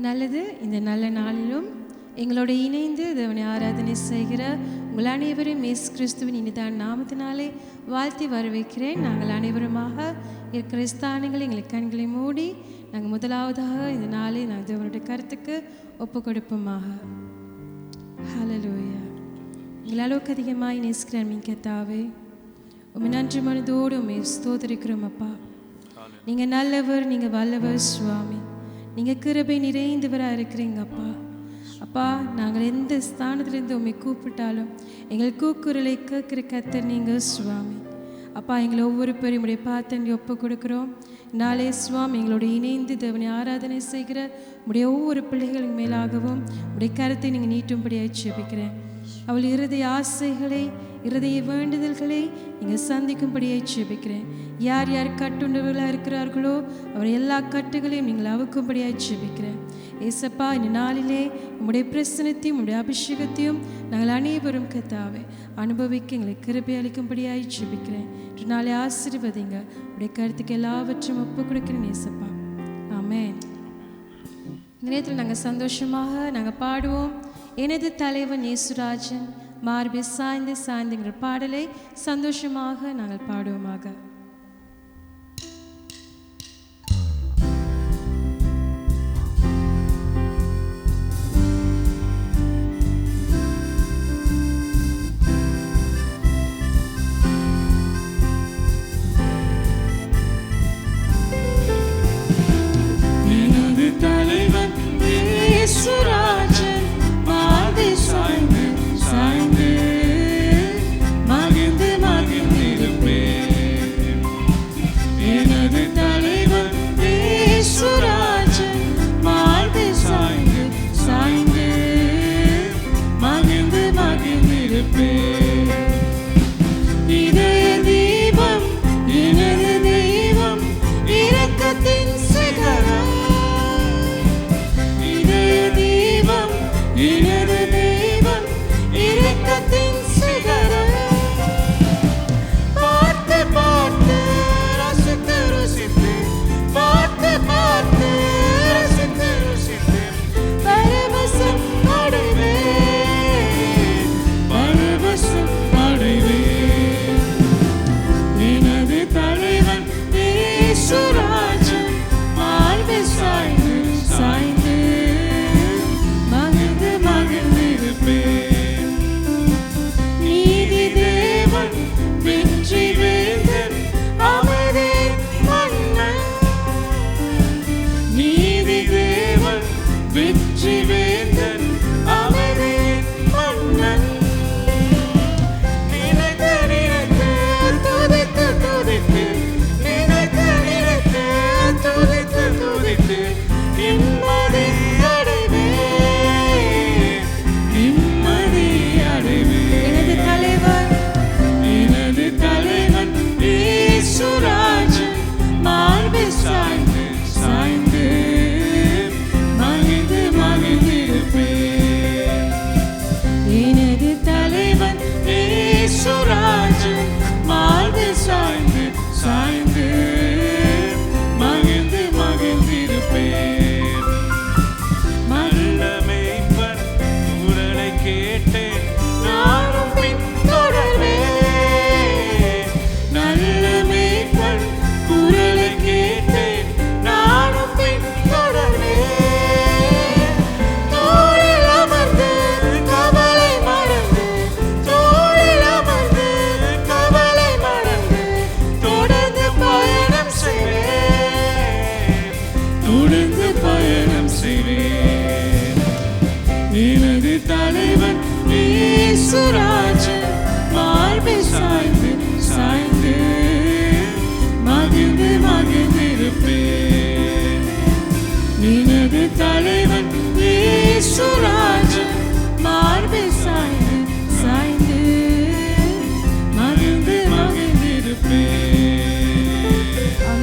நல்லது. இந்த நல்ல நாளிலும் எங்களோட இணைந்து தேவனை ஆராதனை செய்கிற உங்கள் அனைவரும் இயேசு கிறிஸ்துவின் இனிதான நாமத்தினாலே வாழ்த்தி வரவேற்கிறேன். நாங்கள் அனைவருமாக இருக்கிற ஸ்தானங்களை எங்களுக்கு கண்களை மூடி நாங்கள் முதலாவதாக இந்த நாளை நாங்கள் தேவனுடைய கருத்துக்கு ஒப்பு கொடுப்போமாக. ஹல்லேலூயா. எங்கள் அளவுக்கு அதிகமாக நேசிக்கிற கர்த்தாவே, உம்மை நன்றி மனதோடு உம்மை ஸ்தோத்திரிக்கிறோம் அப்பா. நீங்கள் நல்லவர், நீங்கள் வல்லவர் சுவாமி. நீங்கள் கிருபை நிறைந்தவராக இருக்கிறீங்க அப்பா. அப்பா, நாங்கள் எந்த ஸ்தானத்திலேருந்து உண்மை கூப்பிட்டாலும் எங்கள் கூக்குரலை கேட்கிற கர்த்தர் நீங்கள் சுவாமி. அப்பா, எங்களை ஒவ்வொரு பேரும் உடைய பார்த்து ஒப்பு கொடுக்குறோம். நாளே சுவாமி எங்களோட இணைந்து தேவனை ஆராதனை செய்கிற உடைய ஒவ்வொரு பிள்ளைகளின் மேலாகவும் உடைய கருத்தை நீங்கள் நீட்டும்படியாக ஜெபிக்கிறேன். அவள் இருதய ஆசைகளை, இருதய வேண்டுதல்களை நீங்கள் சந்திக்கும்படியாக ஜெபிக்கிறேன். யார் யார் கட்டுண்டவர்களாக இருக்கிறார்களோ அவர் எல்லா கட்டுகளையும் நீங்கள் அவுக்கும்படியாக ஜெபிக்கிறேன். ஏசப்பா, இந்த நாளிலே உம்முடைய பிரசனத்தையும் உம்முடைய அபிஷேகத்தையும் நாங்கள் அனைவரும் கர்த்தாவே அனுபவிக்க எங்களை கிருபை அளிக்கும்படியாக ஜெபிக்கிறேன். நாளை ஆசீர்வதிங்க. உடைய கருத்துக்கு எல்லாவற்றையும் ஒப்பு கொடுக்கிறேன் ஏசப்பா. ஆமென். இந்த நேரத்தில் நாங்கள் சந்தோஷமாக நாங்கள் பாடுவோம். எனது தலைவன் இயேசுராஜன் மார்பை சாய்ந்து சாய்ந்துங்கிற பாடலை சந்தோஷமாக நாங்கள் பாடுவோமாக.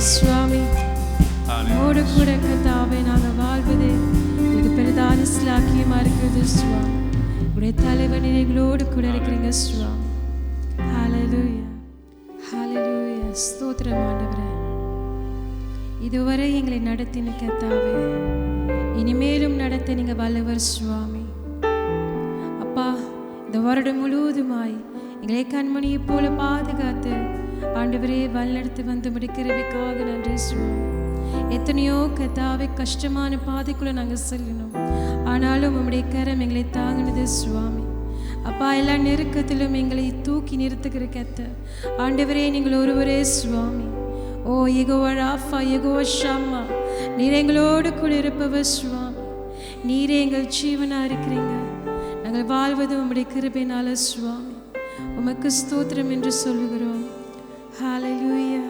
சுவாமி, உம்மோடு கூட கர்த்தாவே நாங்கள் வாழ்வதே எங்களுக்கு பெரிதான ஸ்லாக்கியமாக இருக்கிறது சுவாமி. உடைய தலைவன் எங்களோடு கூட இருக்கிறீங்க சுவாமி. ஹல்லேலூயா, ஹல்லேலூயா. ஸ்தோத்திரம் ஆண்டவரே. இதுவரை எங்களை நடத்தின கர்த்தாவே, இனிமேலும் நடத்த நீங்க வல்லவர் சுவாமி. அப்பா, இந்த வருடம் முழுவதுமாய் எங்களை கண்மணியை போல பாதுகாத்து ஆண்டவரே வழிநடத்தி வந்து முடிக்கிறதுக்காக நன்றி சுவாமி. எத்தனையோ கத்தாவே கஷ்டமான பாதைக்குள்ள நாங்கள் செல்லணும், ஆனாலும் உம்முடைய கரம் எங்களை தாங்கினது சுவாமி. அப்பா, எல்லா நெருக்கத்திலும் எங்களை தூக்கி நிறுத்துகிற கத்த ஆண்டவரே நீங்கள் ஒருவரே சுவாமி. ஓ யெகோவா ராஃபா, யெகோவா ஷம்மா, நீர் எங்களோடு கூட இருப்பவர் சுவாமி. நீரே எங்கள் ஜீவனா இருக்கிறீங்க. நாங்கள் வாழ்வது உம்முடைய கிருபையினால சுவாமி. உமக்கு ஸ்தோத்திரம் என்று சொல்லுகிறோம். ஹல்லேலூயா.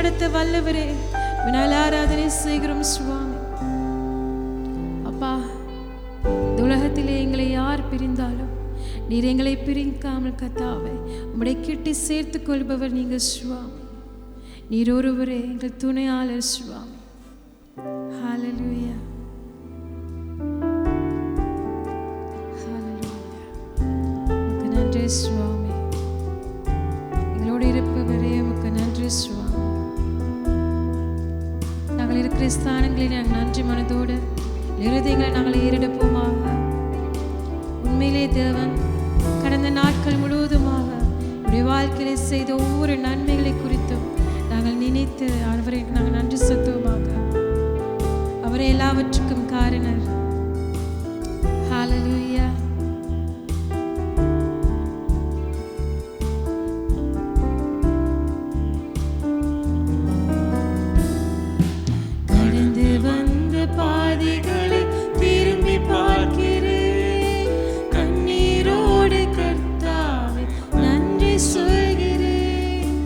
நடத்த வல்லவரே, உம்மை ஆராதனை செய்கிறோம் சுவாமி. அப்பா, இந்த உலகத்திலே எங்களை யார் பிரிந்தாலும் நீர் எங்களை பிரிக்காமல் கர்த்தாவே உம்முடைய கிட்டி சேர்த்துக் கொள்பவர் நீங்கள் சுவாமி. நீர் ஒருவரே எங்கள் துணையாளர் சுவாமி. ஹல்லேலூயா, ஹல்லேலூயா. உமக்கு நன்றி சுவாமி. எங்களோடு இருப்பவரே உமக்கு நன்றி சுவாமி. நாங்கள் இருக்கிற ஸ்தானங்களில் நாங்கள் நன்றி மனதோடு இருதயங்களை நாங்கள் ஏறெடுப்போமாக. உண்மையிலே தேவன் கடந்த நாட்கள் முழுவதுமாக உடைய வாழ்க்கையிலே செய்த ஒவ்வொரு நன்மைகளை குறித்தும் நாங்கள் நினைத்து அவரை நாங்கள் நன்றி செலுத்துவோமாக. அவரே எல்லாவற்றுக்கும் காரணர். ஹல்லேலூயா. கடந்து வந்த பாதைகளை திரும்பி பார்க்கிறேன், கண்ணீரோடு கர்த்தாவே நன்றி சொல்கிறேன்,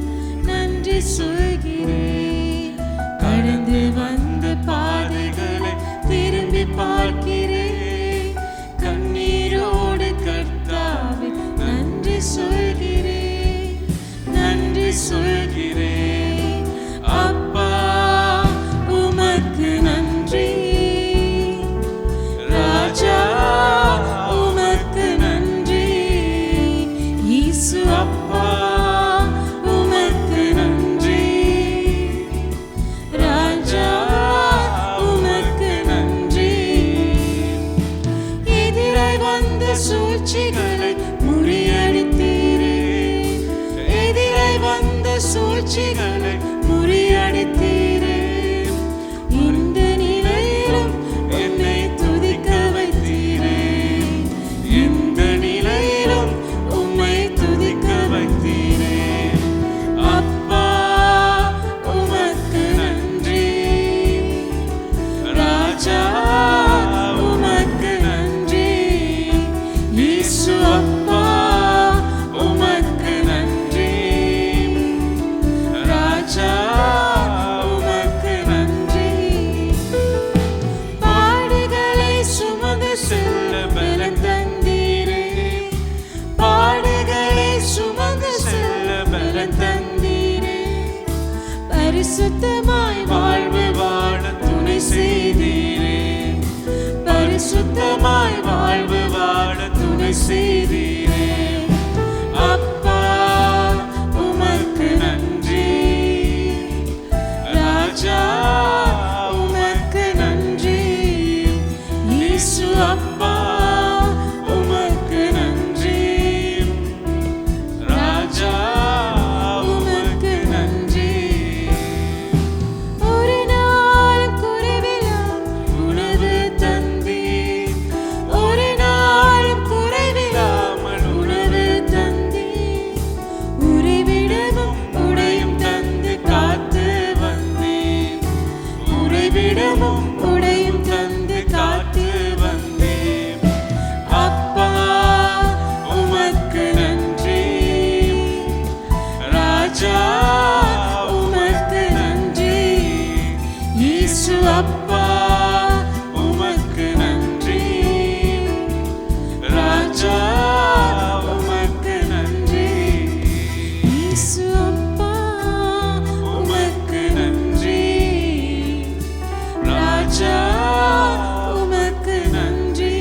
நன்றி சொல்கிறேன். கடந்து வந்த பாதைகளை திரும்பி பார்க்கிறேன், கண்ணீரோடு கர்த்தாவே நன்றி சொல்கிறேன், நன்றி சொல்கிறேன். அப்பா உமக்கு நன்றி, ராஜா உமக்கு நன்றி, இயேசு அப்பா உமக்கு நன்றி, ராஜா உமக்கு நன்றி. எதிராய் வந்த சூழ்ச்சிகளை முறியடித்தீரே, எதிராய் வந்த சூழ்ச்சிகளை முறியடித்தீரே. இந்த நிலையிலும் என்னை துதிக்க வைத்தீரே, இந்த நிலையிலும் உம்மை துதிக்க வைத்தீரே. அப்பா உமக்கு நன்றி, ராஜா உமக்கு நன்றி, இயேசு அப்பா உமக்கு நன்றி, ராஜா உமக்கு நன்றி. பாடுகளை சுமந்து செல்ல பலன் தந்தீரே, பாடுகளை சுமந்து செல்ல பலன் தந்தீரே. பரிசுத்தமாய் வாழ்வு வாழ துணை செய்தீரே, பரிசுத்தமாய் வாழ்வு வாழ துணை செய்தீரே. அப்பா உமக்கு நன்றி, ராஜா உமக்கு நன்றி, இயேசு அப்பா உமக்கு நன்றி, ராஜா உமக்கு நன்றி. ஒரு நாளும் குறைவில்லாமல் உணவு தந்தீர், ஒரு நாளும் குறைவில்லாமல் உணவு தந்தீர். உறைவிடமும் உடையும் தந்து காத்து வந்தீர், உறைவிடமும் உடையும் தந்து காத்து வந்தீர். அப்பா உமக்கு நன்றி, ராஜா உமக்கு நன்றி, இயேசு அப்பா உமக்கு நன்றி, ராஜா உமக்கு நன்றி, இயேசு அப்பா உமக்கு நன்றி, ராஜா உமக்கு நன்றி.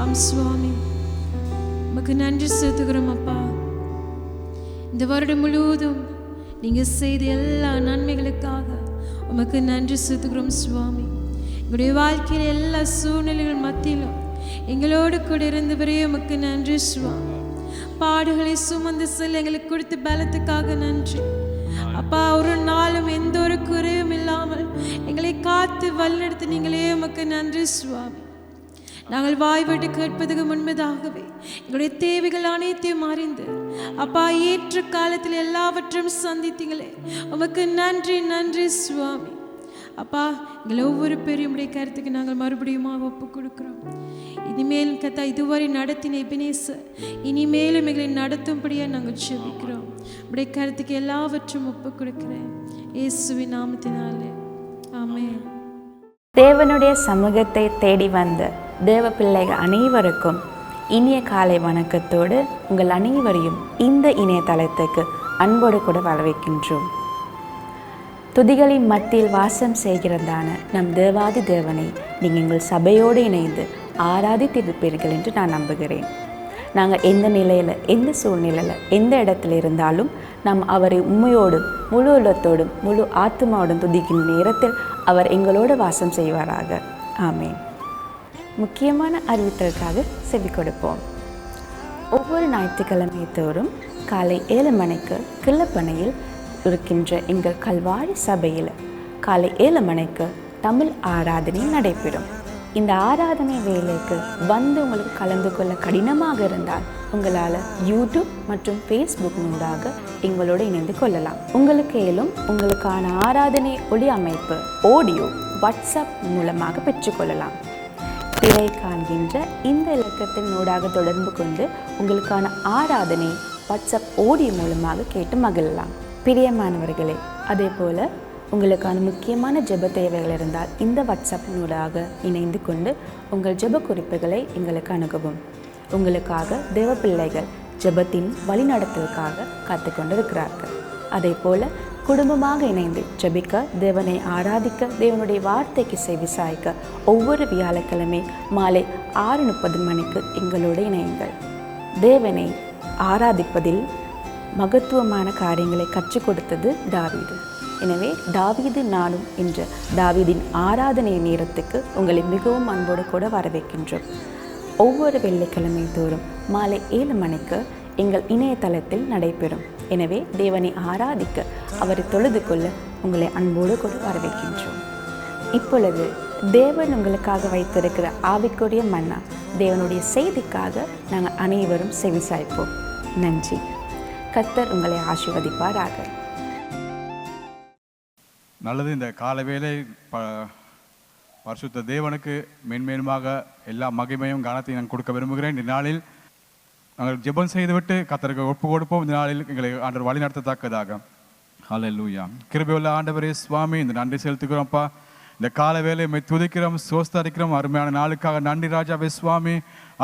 ஆம் சுவாமி, உமக்கு நன்றி செலுத்துகிறோம் அப்பா. இந்த வருடம் முழுவதும் நீங்க செய்த எல்லா நன்மைகளுக்காக உமக்கு நன்றி செலுத்துகிறோம் சுவாமி. எங்களுடைய வாழ்க்கையில் எல்லா சூழ்நிலைகள் மத்தியிலும் எங்களோடு கூட இருந்தவரே உமக்கு நன்றி சுவாமி. பாடுகளை சுமந்து செல்ல எங்களுக்கு கொடுத்த பலத்துக்காக நன்றி அப்பா. ஒரு நாளும் எந்த ஒரு குறையும் இல்லாமல் எங்களை காத்து வழிநடத்த நீங்களே உமக்கு நன்றி சுவாமி. நாங்கள் வாய்விட்டு கேட்பதுக்கு முன்பதாகவே எங்களுடைய தேவைகள் அனைத்தையும் அறிந்து அப்பா ஏற்ற காலத்தில் எல்லாவற்றையும் சந்தித்தீங்களே உமக்கு நன்றி, நன்றி சுவாமி. அப்பா எங்களை ஒவ்வொரு பேரையும் உடைய கருத்துக்கு நாங்கள் மறுபடியும் ஒப்பு கொடுக்குறோம். இனிமேல் கத்தா இதுவரை நடத்தின எபினேசர் இனிமேலும் எங்களை நடத்தும்படியாக நாங்கள் ஜெபிக்கிறோம். உடைய கருத்துக்கு எல்லாவற்றும் ஒப்பு கொடுக்கிறேன் இயேசுவின் நாமத்தினாலே ஆமென். தேவனுடைய சமூகத்தை தேடி வந்த தேவ பிள்ளைகள் அனைவருக்கும் இனிய காலை வணக்கத்தோடு உங்கள் அனைவரையும் இந்த இணையதளத்துக்கு அன்போடு கூட வரவேற்கின்றோம். துதிகளின் மத்தியில் வாசம் செய்கிறதான நம் தேவாதி தேவனை நீங்கள் எங்கள் சபையோடு இணைந்து ஆராதித்திருப்பீர்கள் என்று நான் நம்புகிறேன். நாங்கள் எந்த நிலையில், எந்த சூழ்நிலையில், எந்த இடத்துல இருந்தாலும் நாம் அவரை உண்மையோடும் முழு உள்ளத்தோடும் முழு ஆத்மாவோடும் துதிக்கும் நேரத்தில் அவர் எங்களோடு வாசம் செய்வாராக. ஆமென். முக்கியமான அறிவித்தலுக்காக செவி கொடுப்போம். ஒவ்வொரு ஞாயிற்றுக்கிழமை தோறும் காலை 7 மணிக்கு கிள்ளப்பனையில் இருக்கின்ற எங்கள் கல்வாரி சபையில் காலை 7 மணிக்கு தமிழ் ஆராதனை நடைபெறும். இந்த ஆராதனை வேலைக்கு வந்து உங்களுக்கு கலந்து கொள்ள கடினமாக இருந்தால் உங்களால் யூடியூப் மற்றும் ஃபேஸ்புக் மூலமாக எங்களோடு இணைந்து கொள்ளலாம். உங்களுக்கு மேலும் உங்களுக்கான ஆராதனை ஒளி அமைப்பு ஆடியோ வாட்ஸ்அப் மூலமாக பெற்றுக்கொள்ளலாம். திரை காண்கின்ற இந்த இலக்கத்தின் ஊடாக தொடர்பு கொண்டு உங்களுக்கான ஆராதனை வாட்ஸ்அப் ஆடியோ மூலமாக கேட்டு மகிழலாம். பிரியமானவர்களே, அதே போல் உங்களுக்கான முக்கியமான ஜெப தேவைகள் இருந்தால் இந்த வாட்ஸ்அப் ஊடாக இணைந்து கொண்டு உங்கள் ஜெப குறிப்புகளை எங்களுக்கு அணுகவும். உங்களுக்காக தேவ பிள்ளைகள் ஜெபத்தின் வழிநடத்தலுக்காக காத்து கொண்டிருக்கிறார்கள். அதே போல் குடும்பமாக இணைந்து ஜெபிக்க, தேவனை ஆராதிக்க, தேவனுடைய வார்த்தைக்கு செவி சாய்க்க ஒவ்வொரு வியாழக்கிழமை மாலை 6:30 மணிக்கு எங்களோடு இணையுங்கள். தேவனை ஆராதிப்பதில் மகத்துவமான காரியங்களை கற்றுக் கொடுத்தது தாவீது. எனவே தாவீது நானும் என்ற தாவீதின் ஆராதனை நேரத்துக்கு உங்களை மிகவும் அன்போடு கூட வரவேற்கின்றோம். ஒவ்வொரு வெள்ளிக்கிழமை தோறும் மாலை 7 மணிக்கு எங்கள் இணையதளத்தில் நடைபெறும். எனவே தேவனை ஆராதிக்க, அவரை தொழுது கொள்ள உங்களை அன்போடு கூட வரவேற்கின்றோம். இப்பொழுது தேவன் உங்களுக்காக வைத்திருக்கிற ஆவிக்குரிய மன்னா, தேவனுடைய செய்திக்காக நாங்கள் அனைவரும் செவிசாய்ப்போம். நன்றி. கர்த்தர் உங்களை ஆசீர்வதிப்பாராக. நல்லது. இந்த காலவேளை பரிசுத்த தேவனுக்கு மென்மேலுமாக எல்லா மகிமையும் கனத்தையும் நான் கொடுக்க விரும்புகிறேன். இந்த நாளில் நாங்கள் ஜெபம் செய்துவிட்டு கர்த்தருக்கு ஒப்பு கொடுப்போம். இந்த நாளில் எங்களை ஆண்டவர் வழி நடத்தத்தக்கதாக. ஹல்லேலூயா. கிருபையுள்ள ஆண்டவரே சுவாமி, இந்த நன்றி செலுத்துகிறோம்ப்பா. இந்த கால வேலையை துதிக்கிறோம், சோஸ்தரிக்கிறோம். அருமையான நாளுக்காக நன்றி ராஜாவே சுவாமி.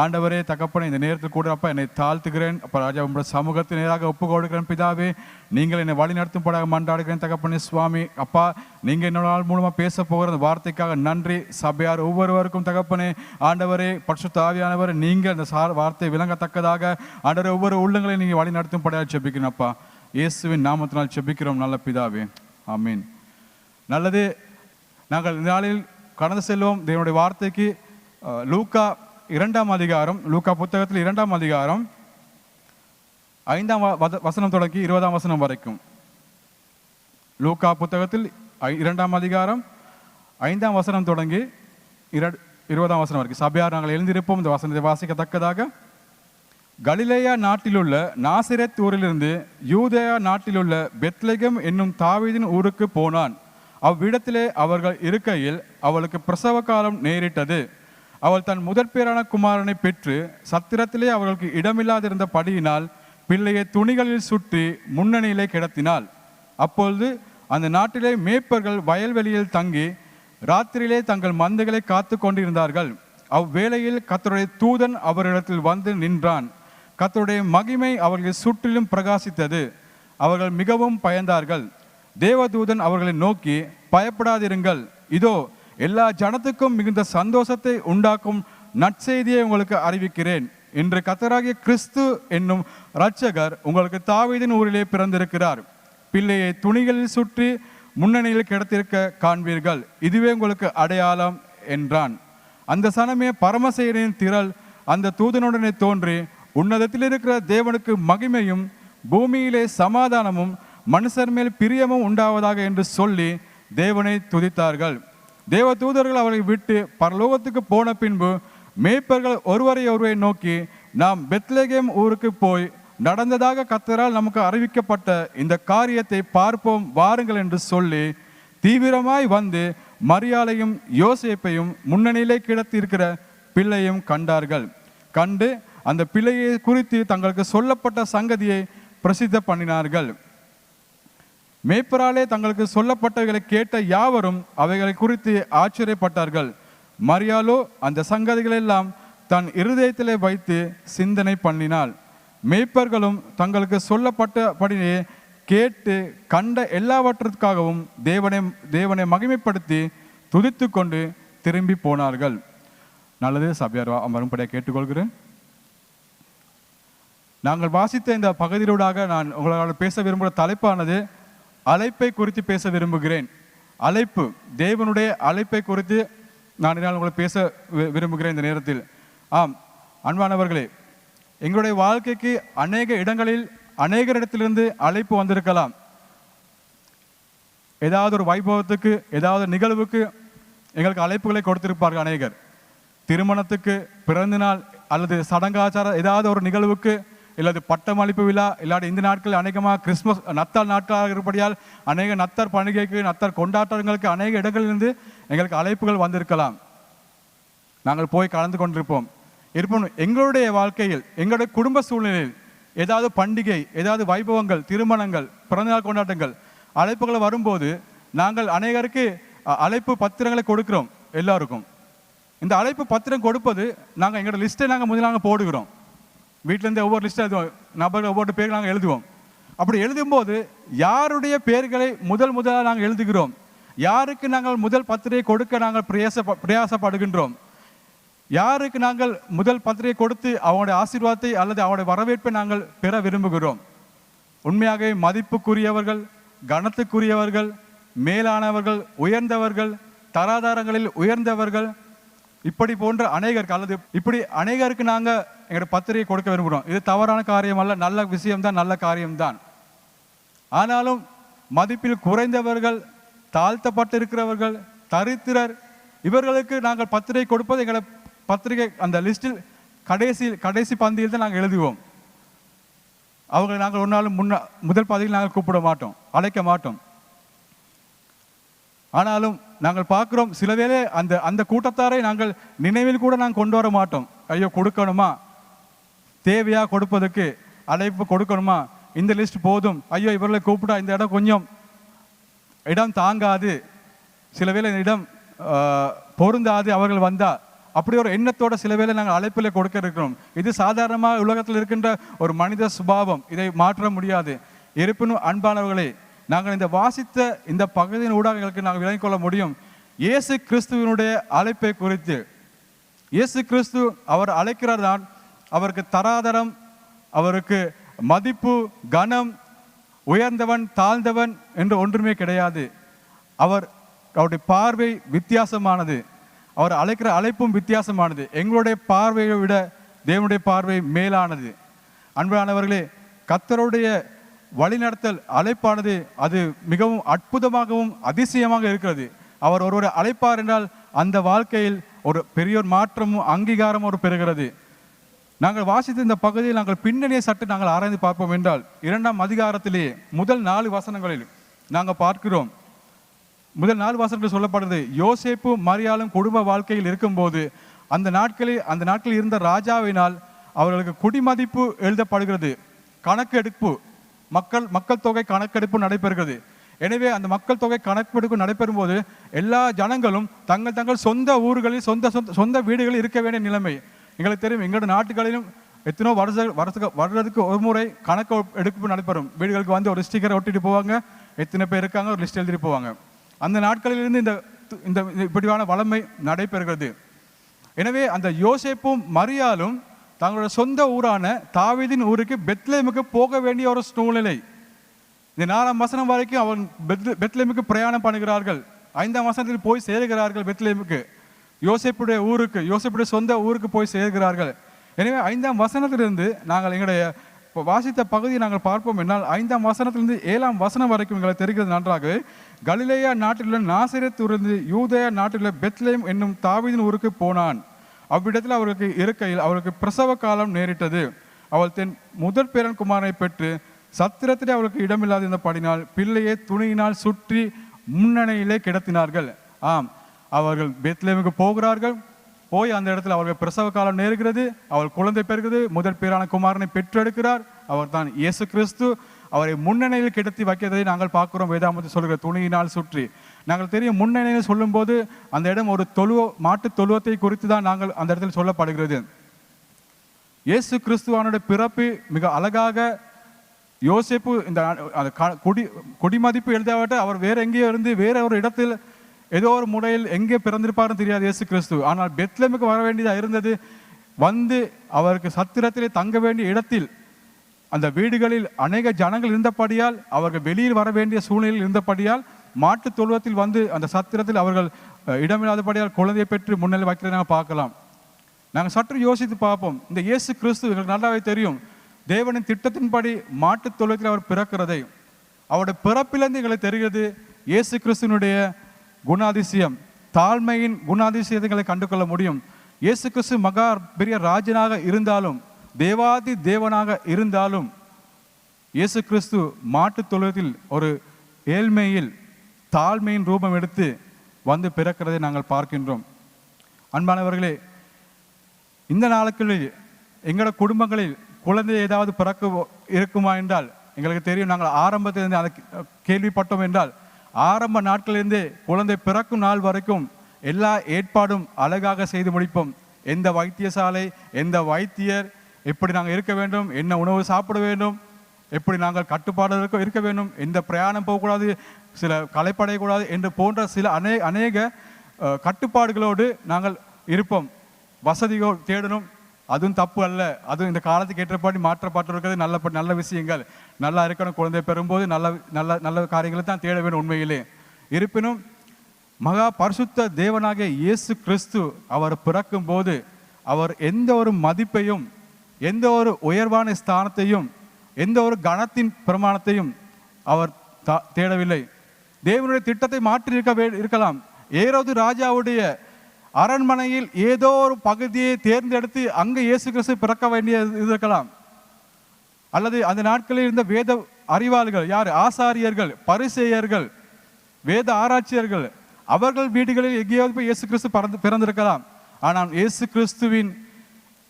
ஆண்டவரே தகப்பனே, இந்த நேரத்தில் கூட அப்பா என்னை தாழ்த்துகிறேன். அப்போ ராஜா உங்களோட சமூகத்தின் நேராக ஒப்பு கொடுக்கிறேன். பிதாவே, நீங்கள் என்னை வழி நடத்தும்படாக மன்றாடுகிறேன் தகப்பனே சுவாமி. அப்பா, நீங்கள் என்னோட நாள் மூலமாக பேச போகிற அந்த வார்த்தைக்காக நன்றி. சபையார் ஒவ்வொருவருக்கும் தகப்பனே ஆண்டவரே பரிசுத்த ஆவியானவர் நீங்கள் அந்த வார்த்தை விளங்கத்தக்கதாக ஆண்டவரே ஒவ்வொரு உள்ளங்களை நீங்கள் வழி நடத்தும்படியாக ஜெபிக்கிறேன். அப்பா, இயேசுவின் நாமத்தினால் ஜெபிக்கிறோம் நல்ல பிதாவே. ஆமீன். நல்லது. நாங்கள் இந்த நாளில் கடந்து செல்வோம் தேவனுடைய வார்த்தைக்கு. லூக்கா 2ஆம் அதிகாரம், லூக்கா புத்தகத்தில் 2ஆம் அதிகாரம் 5ஆம் வசனம் தொடங்கி 20ஆம் வசனம் வரைக்கும். லூக்கா புத்தகத்தில் 2ஆம் அதிகாரம் 5ஆம் வசனம் தொடங்கி 20ஆம் வசனம் வரைக்கும். சபையார் நாங்கள் எழுந்திருப்போம் இந்த வசனத்தை வாசிக்கத்தக்கதாக. கலிலேயா நாட்டிலுள்ள நாசிரேத் ஊரிலிருந்து யூதேயா நாட்டிலுள்ள பெத்லெகேம் என்னும் தாவீதின் ஊருக்கு போனான். அவ்விடத்திலே அவர்கள் இருக்கையில் அவளுக்கு பிரசவ காலம் நேரிட்டது. அவள் தன் முதற்பேரான குமாரனை பெற்று சத்திரத்திலே அவர்களுக்கு இடமில்லாதிருந்த படியினால் பிள்ளையை துணிகளில் சுற்றி முன்னணியிலே கிடத்தினாள். அப்பொழுது அந்த நாட்டிலே மேய்ப்பர்கள் வயல்வெளியில் தங்கி ராத்திரியிலே தங்கள் மந்தைகளை காத்து கொண்டிருந்தார்கள். அவ்வேளையில் கர்த்தருடைய தூதன் அவரிடத்தில் வந்து நின்றான். கர்த்தருடைய மகிமை அவர்கள் சுற்றிலும் பிரகாசித்தது. அவர்கள் மிகவும் பயந்தார்கள். தேவதூதன் அவர்களை நோக்கி, பயப்படாதிருங்கள், இதோ எல்லா ஜனத்துக்கும் மிகுந்த சந்தோஷத்தை உண்டாக்கும் நற்செய்தியை உங்களுக்கு அறிவிக்கிறேன். இன்று கர்த்தராகிய கிறிஸ்து என்னும் இரட்சகர் உங்களுக்கு தாவீதின் ஊரிலே பிறந்திருக்கிறார். பிள்ளையை துணிகளில் சுற்றி முன்னணியில் கிடத்திருக்க காண்பீர்கள். இதுவே உங்களுக்கு அடையாளம் என்றான். அந்த சனமே பரமசேனையின் திரள் அந்த தூதனுடனே தோன்றி, உன்னதத்தில் இருக்கிற தேவனுக்கு மகிமையும் பூமியிலே சமாதானமும் மனுஷர் மேல் பிரியமும் உண்டாவதாக என்று சொல்லி தேவனை துதித்தார்கள். தேவ தூதர்கள் அவரை விட்டு பரலோகத்துக்கு போன பின்பு மேய்ப்பர்கள் ஒருவரை ஒருவரை நோக்கி, நாம் பெத்லெகேம் ஊருக்கு போய் நடந்ததாக கர்த்தரால் நமக்கு அறிவிக்கப்பட்ட இந்த காரியத்தை பார்ப்போம் வாருங்கள் என்று சொல்லி தீவிரமாய் வந்து மரியாளையும் யோசேப்பையும் முன்னணியிலே கிடத்தி இருக்கிற பிள்ளையும் கண்டார்கள். கண்டு அந்த பிள்ளையை குறித்து தங்களுக்கு சொல்லப்பட்ட சங்கதியை பிரசித்த பண்ணினார்கள். மேய்ப்பராலே தங்களுக்கு சொல்லப்பட்டவைகளை கேட்ட யாவரும் அவைகளை குறித்து ஆச்சரியப்பட்டார்கள். மரியாளோ அந்த சங்கதிகளெல்லாம் தன் இருதயத்திலே வைத்து சிந்தனை பண்ணினாள். மேய்ப்பர்களும் தங்களுக்கு சொல்லப்பட்டபடியே கேட்டு கண்ட எல்லாவற்றிற்காகவும் தேவனை மகிமைப்படுத்தி துதித்து கொண்டு திரும்பி போனார்கள். நல்லது, சபையார் மறுபடியாக கேட்டுக்கொள்கிறேன். நாங்கள் வாசித்த இந்த பகுதியிலூடாக நான் உங்களால் பேச விரும்புகிற தலைப்பானது அழைப்பை குறித்து பேச விரும்புகிறேன். அழைப்பு, தேவனுடைய அழைப்பை குறித்து நான் உங்களை பேச விரும்புகிறேன் இந்த நேரத்தில். ஆம் அன்பானவர்களே, எங்களுடைய வாழ்க்கைக்கு அநேக இடங்களில் அநேகரிடத்திலிருந்து அழைப்பு வந்திருக்கலாம். ஏதாவது ஒரு வைபவத்துக்கு, ஏதாவது நிகழ்வுக்கு எங்களுக்கு அழைப்புகளை கொடுத்திருப்பார்கள் அநேகர். திருமணத்துக்கு, பிறந்த நாள் அல்லது சடங்காச்சார ஏதாவது ஒரு நிகழ்வுக்கு, இல்லாது பட்டமளிப்பு விழா, இல்லாட்டி இந்த நாட்கள் அநேகமாக கிறிஸ்மஸ் நத்தார் நாட்களாக இருப்படியால் அநேக நத்தார் பண்டிகைக்கு, நத்தார் கொண்டாட்டங்களுக்கு அநேக இடங்களிலிருந்து எங்களுக்கு அழைப்புகள் வந்திருக்கலாம். நாங்கள் போய் கலந்து கொண்டிருப்போம். எங்களுடைய வாழ்க்கையில், எங்களுடைய குடும்ப சூழ்நிலையில் ஏதாவது பண்டிகை, ஏதாவது வைபவங்கள், திருமணங்கள், பிறந்தநாள் கொண்டாட்டங்கள், அழைப்புகள் வரும்போது நாங்கள் அநேகருக்கு அழைப்பு பத்திரங்களை கொடுக்கிறோம் எல்லாருக்கும். இந்த அழைப்பு பத்திரம் கொடுப்பது நாங்கள் எங்களோட லிஸ்ட்டை நாங்கள் முதலாக போடுகிறோம். வீட்டிலேருந்து ஒவ்வொரு லிஸ்ட்டை எழுதுவோம், நபர்கள் ஒவ்வொரு பேர்கள் நாங்கள் எழுதுவோம். அப்படி எழுதும்போது யாருடைய பேர்களை முதலாக நாங்கள் எழுதுகிறோம், யாருக்கு நாங்கள் முதல் பத்திரிகை கொடுக்க நாங்கள் பிரயாசப்படுகின்றோம், யாருக்கு நாங்கள் முதல் பத்திரிகை கொடுத்து அவங்களுடைய ஆசீர்வாதத்தை அல்லது அவருடைய வரவேற்பை நாங்கள் பெற விரும்புகிறோம். உண்மையாகவே மதிப்புக்குரியவர்கள், கனத்துக்குரியவர்கள், மேலானவர்கள், உயர்ந்தவர்கள், தராதாரங்களில் உயர்ந்தவர்கள், இப்படி போன்ற அநேகருக்கு அல்லது இப்படி அநேகருக்கு நாங்கள் எங்களோட பத்திரிகை கொடுக்க விரும்புகிறோம். இது தவறான காரியம் அல்ல, நல்ல விஷயம்தான், நல்ல காரியம்தான். ஆனாலும் மதிப்பில் குறைந்தவர்கள், தாழ்த்தப்பட்டு இருக்கிறவர்கள், தரித்திரர், இவர்களுக்கு நாங்கள் பத்திரிகை கொடுப்பது எங்களை பத்திரிகை அந்த லிஸ்டில் கடைசி பந்தியில் தான் நாங்கள் எழுதுவோம். அவங்களை நாங்கள் ஒரு நாள் முதல் பதவியில் நாங்கள் கூப்பிட மாட்டோம், அழைக்க மாட்டோம். ஆனாலும் நாங்கள் பார்க்குறோம், சில வேளை அந்த கூட்டத்தாரை நாங்கள் நினைவில் கூட நாங்கள் கொண்டு வர மாட்டோம். ஐயோ கொடுக்கணுமா, தேவையா கொடுப்பதற்கு, அழைப்பு கொடுக்கணுமா, இந்த லிஸ்ட் போதும், ஐயோ இவர்களை கூப்பிட்டா இந்த இடம் கொஞ்சம் இடம் தாங்காது, சில வேளை இந்த இடம் பொருந்தாது அவர்கள் வந்தா, அப்படி ஒரு எண்ணத்தோட சில வேளை நாங்கள் அழைப்பில் கொடுக்க இருக்கிறோம். இது சாதாரணமாக உலகத்தில் இருக்கின்ற ஒரு மனித சுபாவம், இதை மாற்ற முடியாது. இருப்பினும் அன்பானவர்களே, நாங்கள் இந்த வாசித்த இந்த பகுதியின் ஊடாக எங்களுக்கு நாங்கள் விளங்கிக் கொள்ள முடியும் இயேசு கிறிஸ்துவனுடைய அழைப்பை குறித்து. இயேசு கிறிஸ்து அவர் அழைக்கிறார் தான், அவருக்கு தராதரம், அவருக்கு மதிப்பு, கனம், உயர்ந்தவன் தாழ்ந்தவன் என்று ஒன்றுமே கிடையாது. அவருடைய பார்வை வித்தியாசமானது, அவர் அழைக்கிற அழைப்பும் வித்தியாசமானது. எங்களுடைய பார்வையை விட தேவனுடைய பார்வை மேலானது. அன்பானவர்களே, கர்த்தருடைய வழிநடத்தல் அழைப்பானது அது மிகவும் அற்புதமாகவும் அதிசயமாக இருக்கிறது. அவர் ஒருவரை அழைப்பார் என்றால் அந்த வாழ்க்கையில் ஒரு பெரிய மாற்றமும் அங்கீகாரமும் ஒரு பெறுகிறது. நாங்கள் வாசித்த இந்த பகுதியில் நாங்கள் பின்னணியை சற்று நாங்கள் ஆராய்ந்து பார்ப்போம் என்றால் 2ஆம் அதிகாரத்திலே முதல் 4 வசனங்களில் நாங்கள் பார்க்கிறோம். முதல் 4 வசனங்கள் சொல்லப்படுறது, யோசேப்பு மரியாளும் குடும்ப வாழ்க்கையில் இருக்கும்போது அந்த நாட்களில் இருந்த ராஜாவினால் அவர்களுக்கு குடிமதிப்பு எழுதப்படுகிறது. கணக்கெடுப்பு, மக்கள் தொகை கணக்கெடுப்பு நடைபெறுகிறது. எனவே அந்த மக்கள் தொகை கணக்கெடுப்பு நடைபெறும் போது எல்லா ஜனங்களும் தங்கள் சொந்த ஊர்களில் சொந்த வீடுகளில் இருக்க வேண்டிய நிலைமை. எங்களுக்கு தெரியும், எங்களோட நாட்டுகளிலும் எத்தனோ வருடத்துக்கு ஒரு முறை கணக்கு எடுப்பு நடைபெறும். வீடுகளுக்கு வந்து ஒரு ஸ்டிக்கரை ஒட்டிட்டு போவாங்க, எத்தனை பேர் இருக்காங்க ஒரு லிஸ்ட் எழுதிட்டு போவாங்க. அந்த நாட்களிலிருந்து இந்த இப்படியான வளமை நடைபெறுகிறது. எனவே அந்த யோசேப்பும் மரியாளும் தங்களோட சொந்த ஊரான தாவீதின் ஊருக்கு பெத்லேமுக்கு போக வேண்டிய ஒரு சூழ்நிலை. இந்த 4ஆம் வசனம் வரைக்கும் அவன் பெத்லேமுக்கு பிரயாணம் பண்ணுகிறார்கள். 5ஆம் வசனத்தில் போய் சேர்கிறார்கள் பெத்லேமுக்கு, யோசேப்புடைய ஊருக்கு, யோசேப்புடைய சொந்த ஊருக்கு போய் சேர்கிறார்கள். எனவே 5ஆம் வசனத்திலிருந்து நாங்கள் எங்களுடைய வாசித்த பகுதியை நாங்கள் பார்ப்போம் என்னால் 5ஆம் வசனத்திலிருந்து 7ஆம் வசனம் வரைக்கும் எங்களை தெரிகிறது நன்றாகவே. கலிலேயா நாட்டிலுள்ள நாசரேத்திலிருந்து யூதேயா நாட்டிலுள்ள பெத்லேம் என்னும் தாவீதின் ஊருக்கு போனான். அவ்விடத்தில் அவருக்கு இருக்கையில் அவருக்கு பிரசவ காலம் நேரிட்டது. அவள் தன் முதற் பேரன் குமாரனை பெற்று சத்திரத்திலே அவளுக்கு இடமில்லாதிருந்த படினால் பிள்ளையை துணியினால் சுற்றி முன்னணியிலே கிடத்தினார்கள். ஆம், அவர்கள் பெத்லேமுக்கு போகிறார்கள். போய் அந்த இடத்துல அவர்கள் பிரசவ காலம் நேருகிறது. அவள் குழந்தை பெறுகிறது. முதல் பேரான குமாரனை பெற்றெடுக்கிறார். அவர் தான் இயேசு கிறிஸ்து. அவரை முன்னணியில் கிடத்தி வைக்கிறதை நாங்கள் பார்க்கிறோம். வேதாமத்தை சொல்கிற துணியினால் சுற்றி நாங்கள் தெரியும். முன்னணியில் சொல்லும்போது அந்த இடம் ஒரு மாட்டு தொழுவத்தை குறித்து தான் நாங்கள் அந்த இடத்தில் சொல்லப்படுகிறது. இயேசு கிறிஸ்துவானுடைய பிறப்பு மிக அழகாக யோசேப்பு இந்த குடிமதிப்பு எழுதாவிட்டு அவர் வேற எங்கேயோ இருந்து வேற ஒரு இடத்தில் ஏதோ ஒரு முறையில் எங்கே பிறந்திருப்பாருன்னு தெரியாது இயேசு கிறிஸ்து. ஆனால் பெத்லெமுக்கு வர வேண்டியதாக இருந்தது. வந்து அவருக்கு சத்திரத்திலே தங்க வேண்டிய இடத்தில் அந்த வீடுகளில் அநேக ஜனங்கள் இருந்தபடியால் அவர்கள் வெளியில் வர வேண்டிய சூழ்நிலையில் இருந்தபடியால் மாட்டு தொழுவத்தில் வந்து அந்த சத்திரத்தில் அவர்கள் இடமில்லாதபடியால் குழந்தையை பெற்று முன்னிலை வைக்கிறதை நாங்கள் பார்க்கலாம். நாங்கள் சற்று யோசித்து பார்ப்போம். இந்த இயேசு கிறிஸ்து எங்களுக்கு நல்லாவே தெரியும். தேவனின் திட்டத்தின்படி மாட்டு தொழுவத்தில் அவர் பிறக்கிறதை அவருடைய பிறப்பிலிருந்து எங்களுக்கு தெரிகிறது. இயேசு கிறிஸ்துவனுடைய குணாதிசயம், தாழ்மையின் குணாதிசயங்களை கண்டுகொள்ள முடியும். இயேசு கிறிஸ்து மகா பெரிய ராஜனாக இருந்தாலும் தேவாதி தேவனாக இருந்தாலும் இயேசு கிறிஸ்து மாட்டு தொழுவத்தில் ஒரு ஏழ்மையில் தாழ்மையின் ரூபம் எடுத்து வந்து பிறக்கிறதை நாங்கள் பார்க்கின்றோம். அன்பானவர்களே, இந்த நாட்களில் எங்களோட குடும்பங்களில் குழந்தை ஏதாவது பிறக்க இருக்குமா என்றால் எங்களுக்கு தெரியும். நாங்கள் ஆரம்பத்திலிருந்து அதை கேள்விப்பட்டோம் என்றால் ஆரம்ப நாட்களிலிருந்தே குழந்தை பிறக்கும் நாள் வரைக்கும் எல்லா ஏற்பாடும் அழகாக செய்து முடிப்போம். எந்த வைத்தியசாலை, எந்த வைத்தியர், எப்படி நாங்கள் இருக்க வேண்டும், என்ன உணவு சாப்பிட வேண்டும், எப்படி நாங்கள் கட்டுப்பாடு இருக்க வேண்டும், எந்த பிரயாணம் போகக்கூடாது, சில களைப்படையக்கூடாது என்று போன்ற சில அநேக கட்டுப்பாடுகளோடு நாங்கள் இருப்போம். வசதிகள் தேடணும், அதுவும் தப்பு அல்ல. அதுவும் இந்த காலத்துக்கு ஏற்றபடி மாற்றப்பட்டு இருக்கிறது நல்ல விஷயங்கள். நல்லா இருக்கணும். குழந்தை பெறும்போது நல்ல நல்ல நல்ல காரியங்களை தான் தேட வேண்டும் உண்மையிலே. இருப்பினும் மகா பரிசுத்த தேவனாகிய இயேசு கிறிஸ்து அவர் பிறக்கும் போது அவர் எந்த ஒரு மதிப்பையும், எந்த ஒரு உயர்வான ஸ்தானத்தையும், எந்த ஒரு கணத்தின் பிரமாணத்தையும் அவர் தேடவில்லை. தேவனுடைய திட்டத்தை மாற்றி இருக்கலாம். ஏரோது ராஜாவுடைய அரண்மனையில் ஏதோ ஒரு பகுதியை தேர்ந்தெடுத்து அங்கே இயேசு கிறிஸ்து பிறக்க வேண்டிய இருக்கலாம். அல்லது அந்த நாட்களில் இருந்த வேத அறிவாளிகள் யார்? ஆசாரியர்கள், பரிசேயர்கள், வேத ஆராய்ச்சியர்கள், அவர்கள் வீடுகளில் எங்கேயாவது போய் இயேசு கிறிஸ்து பிறந்திருக்கலாம். ஆனால் இயேசு கிறிஸ்துவின்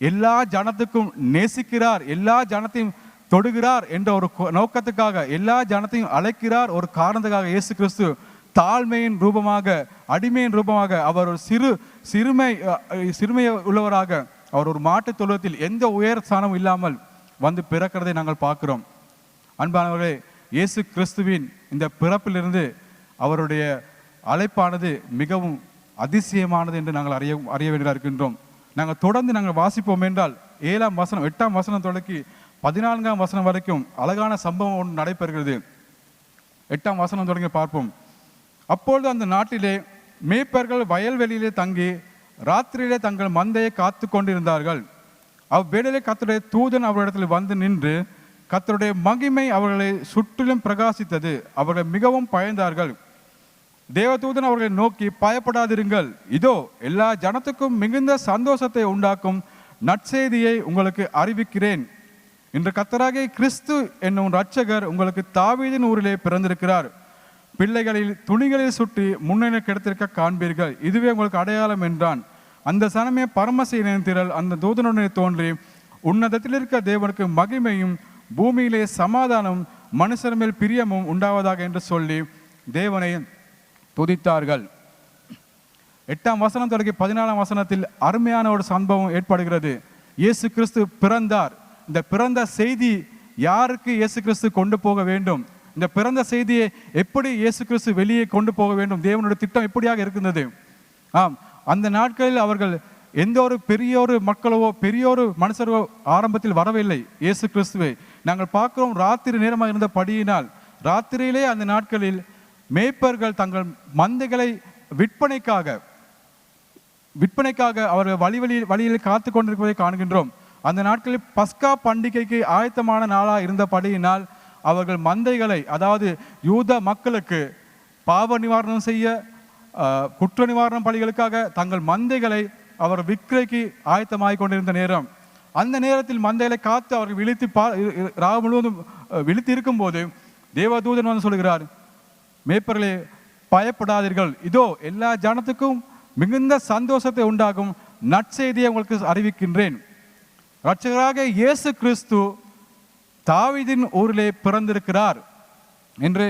எல்லா ஜனத்துக்கும் நேசிக்கிறார், எல்லா ஜனத்தையும் தொடுகிறார் என்ற ஒரு நோக்கத்துக்காக, எல்லா ஜனத்தையும் அழைக்கிறார் ஒரு காரணத்துக்காக இயேசு கிறிஸ்து தாழ்மையின் ரூபமாக, அடிமையின் ரூபமாக, அவர் ஒரு சிறுமை உள்ளவராக அவர் ஒரு மாட்டு தொழுவத்தில் எந்த உயர் ஸ்தானமும் இல்லாமல் வந்து பிறக்கிறதை நாங்கள் பார்க்கிறோம். அன்பானவர்களே, இயேசு கிறிஸ்துவின் இந்த பிறப்பிலிருந்து அவருடைய அழைப்பானது மிகவும் அதிசயமானது என்று நாங்கள் அறிய வேண்டியதாக இருக்கின்றோம். நாங்கள் தொடர்ந்து நாங்கள் வாசிப்போம் என்றால் 7ஆம் வசனம் 8ஆம் வசனம் தொடங்கி 14ஆம் வசனம் வரைக்கும் அழகான சம்பவம் ஒன்று நடைபெறுகிறது. 8ஆம் வசனம் தொடங்கி பார்ப்போம். அப்பொழுது அந்த நாட்டிலே மேய்ப்பர்கள் வயல்வெளியிலே தங்கி ராத்திரியிலே தங்கள் மந்தையை காத்து கொண்டிருந்தார்கள். அவ்வேளையிலே கர்த்தருடைய தூதன் அவரிடத்தில் வந்து நின்று கர்த்தருடைய மகிமை அவர்களை சுற்றிலும் பிரகாசித்தது. அவர்கள் மிகவும் பயந்தார்கள். தேவதூதன் அவர்களை நோக்கி, பயப்படாதிருங்கள், இதோ எல்லா ஜனத்துக்கும் மிகுந்த சந்தோஷத்தை உண்டாக்கும் நற்செய்தியை உங்களுக்கு அறிவிக்கிறேன். இன்று கர்த்தராகிய கிறிஸ்து என்னும் இரட்சகர் உங்களுக்கு தாவீதின் ஊரிலே பிறந்திருக்கிறார். பிள்ளைகளில் துணிகளில் சுற்றி முன்னணி கிடத்திருக்க காண்பீர்கள். இதுவே உங்களுக்கு அடையாளம் என்றான். அந்த சனமே பரமசேனையின் திரள் அந்த தூதனுடனே தோன்றி, உன்னதத்தில் இருக்க தேவனுக்கு மகிமையும் பூமியிலே சமாதானம் மனுஷர் மேல் பிரியமும் உண்டாவதாக என்று சொல்லி தேவனை துதித்தார்கள். 8ஆம் வசனம் தொடங்கி 14ஆம் வசனத்தில் அருமையான ஒரு சம்பவம் ஏற்படுகிறது. இயேசு கிறிஸ்து பிறந்தார். இந்த பிறந்த செய்தி யாருக்கு இயேசு கிறிஸ்து கொண்டு போக வேண்டும்? இந்த பிறந்த செய்தியை எப்படி இயேசு கிறிஸ்து வெளியே கொண்டு போக வேண்டும்? தேவனுடைய திட்டம் எப்படியாக இருக்கின்றது? ஆம், அந்த நாட்களில் அவர்கள் எந்த ஒரு பெரியோரு மக்களவோ பெரியோரு மனுஷரோ ஆரம்பத்தில் வரவில்லை இயேசு கிறிஸ்துவை. நாங்கள் பார்க்கிறோம், ராத்திரி நேரமாக இருந்த படியினால் ராத்திரியிலே அந்த நாட்களில் மேய்ப்பர்கள் தங்கள் மந்தைகளை விற்பனைக்காக அவர்கள் வழியில் காத்து கொண்டிருப்பதை காண்கின்றோம். அந்த நாட்களில் பஸ்கா பண்டிகைக்கு ஆயத்தமான நாளாக இருந்தபடியினால் அவர்கள் மந்தைகளை, அதாவது யூத மக்களுக்கு பாவ நிவாரணம் செய்ய, குற்ற நிவாரண பலிகளுக்காக தங்கள் மந்தைகளை அவர் விற்கைக்கு ஆயத்தமாகிக் கொண்டிருந்த நேரம். அந்த நேரத்தில் மந்தைகளை காத்து அவர்கள் ராவு முழுவதும் விழித்து இருக்கும் போது தேவதூதன் வந்து சொல்கிறார், மேய்ப்பர்களே பயப்படாதீர்கள், இதோ எல்லா ஜனத்துக்கும் மிகுந்த சந்தோஷத்தை உண்டாகும் நற்செய்தியை உங்களுக்கு அறிவிக்கின்றேன். இரட்சகராக இயேசு கிறிஸ்து தாவீதின் ஊரிலே பிறந்திருக்கிறார் என்று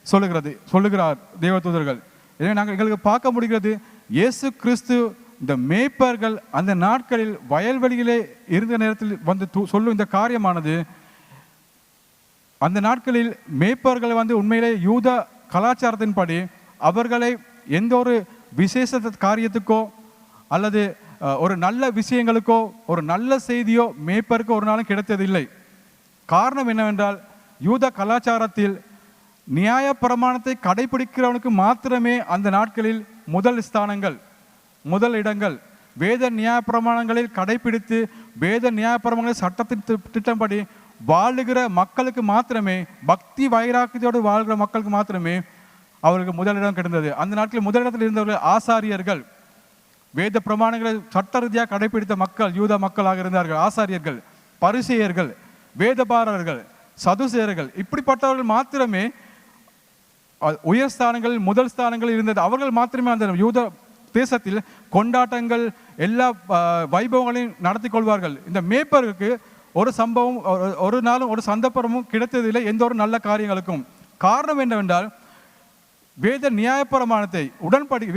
சொல்லுகிறார் தேவதூதர்கள். எனவே நாங்கள் எங்களுக்கு பார்க்க முடிகிறது, இயேசு கிறிஸ்து இந்த மேய்ப்பர்கள் அந்த நாட்களில் வயல்வெளியிலே இருந்த நேரத்தில் வந்து சொல்லும் இந்த காரியமானது, அந்த நாட்களில் மேய்ப்பர்கள் வந்து உண்மையிலே யூத கலாச்சாரத்தின்படி அவர்களை எந்த ஒரு விசேஷ காரியத்துக்கோ அல்லது ஒரு நல்ல விஷயங்களுக்கோ ஒரு நல்ல செய்தியோ மேய்ப்பருக்கு ஒரு நாளும் கிடைத்ததில்லை. காரணம் என்னவென்றால், யூத கலாச்சாரத்தில் நியாய பிரமாணத்தை கடைபிடிக்கிறவனுக்கு மாத்திரமே அந்த நாட்களில் முதல் ஸ்தானங்கள், முதல் இடங்கள். வேத நியாய பிரமாணங்களில் கடைபிடித்து வேத நியாய பிரமாணங்களில் சட்டத்தின் திட்டம்படி வாழுகிற மக்களுக்கு மாத்திரமே, பக்தி வைராக்கியத்தோடு வாழ்கிற மக்களுக்கு மாத்திரமே அவருக்கு முதலிடம் கிடைத்தது. அந்த நாட்களில் முதலிடத்தில் இருந்தவர்கள் ஆசாரியர்கள், வேத பிரமாணங்களை சட்ட ரீதியாக கடைபிடித்த மக்கள் யூத மக்களாக இருந்தார்கள். ஆசாரியர்கள், பரிசேயர்கள், வேதபாரர்கள், சதுசேயர்கள், இப்படிப்பட்டவர்கள் மாத்திரமே உயர் ஸ்தானங்களில் முதல் ஸ்தானங்கள் இருந்தது. அவர்கள் மாத்திரமே அந்த யூத தேசத்தில் கொண்டாட்டங்கள் எல்லா வைபவங்களையும் நடத்தி கொள்வார்கள். இந்த மேய்ப்பருக்கு ஒரு சம்பவம் ஒரு நாளும் ஒரு சந்தர்ப்பமும் கிடைத்ததில்லை எந்த ஒரு நல்ல காரியங்களுக்கும். காரணம் என்னவென்றால், வேத நியாயப்பிரமாணத்தை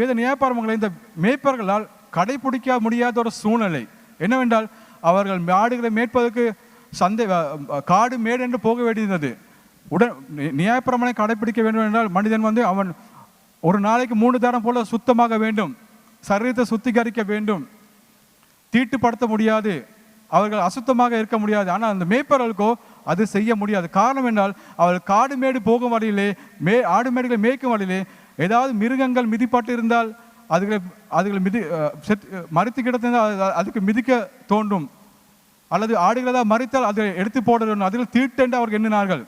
வேத நியாயப்பிரமாணங்களை இந்த மேய்ப்பர்களால் கடைபிடிக்க முடியாத ஒரு சூழ்நிலை. என்னவென்றால், அவர்கள் ஆடுகளை மேய்ப்பதற்கு காடு மேடு என்று போக வேண்டியிருந்தது. நியாயப்பிரமாணத்தை கடைபிடிக்க வேண்டும் என்றால் மனிதன் வந்து அவன் ஒரு நாளைக்கு 3 தரம் போல சுத்தமாக வேண்டும், சரீரத்தை சுத்திகரிக்க வேண்டும், தீட்டுப்படுத்த முடியாது, அவர்கள் அசுத்தமாக இருக்க முடியாது. ஆனால் அந்த மேய்ப்பர்களுக்கோ அது செய்ய முடியாது. காரணம் என்றால், அவர்கள் காடு மேடு போகும் வழியிலே ஆடு மேடுகளை மேய்க்கும் வழியிலே ஏதாவது மிருகங்கள் மிதிப்பட்டு இருந்தால் அதுகளை மறித்து கிடத்திருந்தால் அதுக்கு மிதிக்க தோன்றும், அல்லது ஆடுகளை தான் மறித்தால் அதை எடுத்து போட வேண்டும், அதில் தீட்டென்று அவர்கள் எண்ணினார்கள்.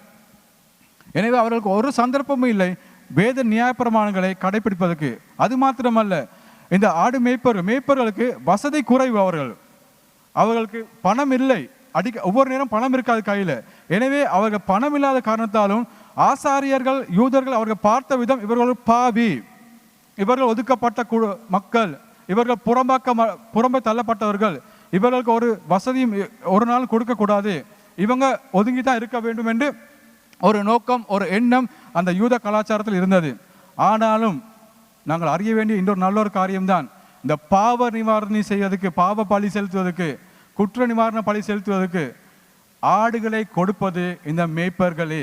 எனவே அவர்களுக்கு ஒரு சந்தர்ப்பமும் இல்லை வேத நியாயப்பிரமாணங்களை கடைபிடிப்பதற்கு. அது மாத்திரமல்ல, இந்த ஆடு மேய்ப்பர்களுக்கு வசதி குறைவு. அவர்களுக்கு பணம் இல்லை, ஒவ்வொரு நேரம் பணம் இருக்காது கையில். எனவே அவர்கள் பணம் இல்லாத காரணத்தாலும் ஆசாரியர்கள் யூதர்கள் அவர்கள் பார்த்த விதம், இவர்கள் பாவி, இவர்கள் ஒதுக்கப்பட்ட மக்கள், இவர்கள் புறம்பே தள்ளப்பட்டவர்கள், இவர்களுக்கு ஒரு வசதியும் ஒரு நாள் கொடுக்கக்கூடாது, இவங்க ஒதுங்கி தான் இருக்க வேண்டும் என்று ஒரு நோக்கம், ஒரு எண்ணம் அந்த யூத கலாச்சாரத்தில் இருந்தது. ஆனாலும் நாங்கள் அறிய வேண்டிய இன்னொரு நல்ல ஒரு காரியம்தான், இந்த பாவ நிவாரணி செய்வதற்கு, பாவ பலி செலுத்துவதற்கு, குற்ற நிவாரண பலி செலுத்துவதற்கு ஆடுகளை கொடுப்பது இந்த மேய்ப்பர்களே.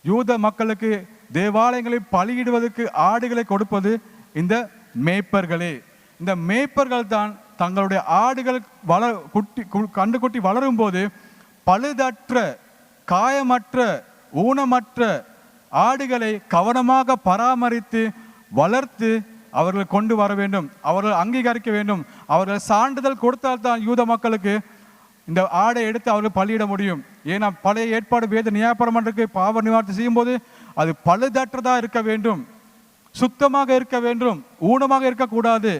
யூத மக்களுக்கு தேவாலயங்களில் பலியிடுவதற்கு ஆடுகளை கொடுப்பது இந்த மேய்ப்பர்களே. இந்த மேய்ப்பர்கள் தான் தங்களுடைய ஆடுகள் கண்டுகுட்டி வளரும் போது பழுதற்ற, காயமற்ற, ஊனமற்ற ஆடுகளை கவனமாக பராமரித்து வளர்த்து அவர்கள் கொண்டு வர வேண்டும், அவர்கள் அங்கீகரிக்க வேண்டும். அவர்கள் சான்றிதழ் கொடுத்தால்தான் யூத மக்களுக்கு இந்த ஆடை எடுத்து அவர்கள் பலியிட முடியும். ஏன்னா பழைய ஏற்பாடு வேத நியாயப்பிரமாணத்துக்கு பாவ நிவாரணம் செய்யும் போது அது பழுதற்றதாக இருக்க வேண்டும், சுத்தமாக இருக்க வேண்டும், ஊனமாக இருக்கக்கூடாது.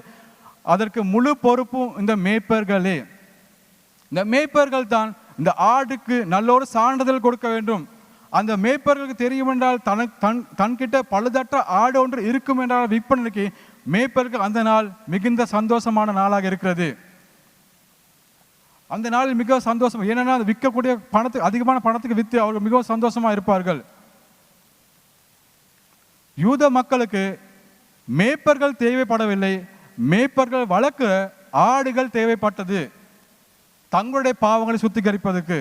அதற்கு முழு பொறுப்பும் இந்த மேய்ப்பர்களே. இந்த மேய்ப்பர்கள் தான் இந்த ஆடுக்கு நல்ல ஒரு சான்றிதழ் கொடுக்க வேண்டும். அந்த மேய்ப்பர்களுக்கு தெரியும் என்றால் தன்கிட்ட பழுதற்ற ஆடு ஒன்று இருக்கும் என்றால் விற்பனைக்கு மேய்ப்பர்கள் அந்த நாள் மிகுந்த சந்தோஷமான நாளாக இருக்கிறது. அந்த நாளில் மிக சந்தோஷம். ஏனென்றால் அது விற்கக்கூடிய பணத்துக்கு, அதிகமான பணத்துக்கு விற்று அவர்கள் மிகவும் சந்தோஷமா இருப்பார்கள். யூத மக்களுக்கு மேய்ப்பர்கள் தேவைப்படவில்லை, மேய்ப்பர்கள் வளர்க்கிற ஆடுகள் தேவைப்பட்டது தங்களுடைய பாவங்களை சுத்திகரிப்பதற்கு.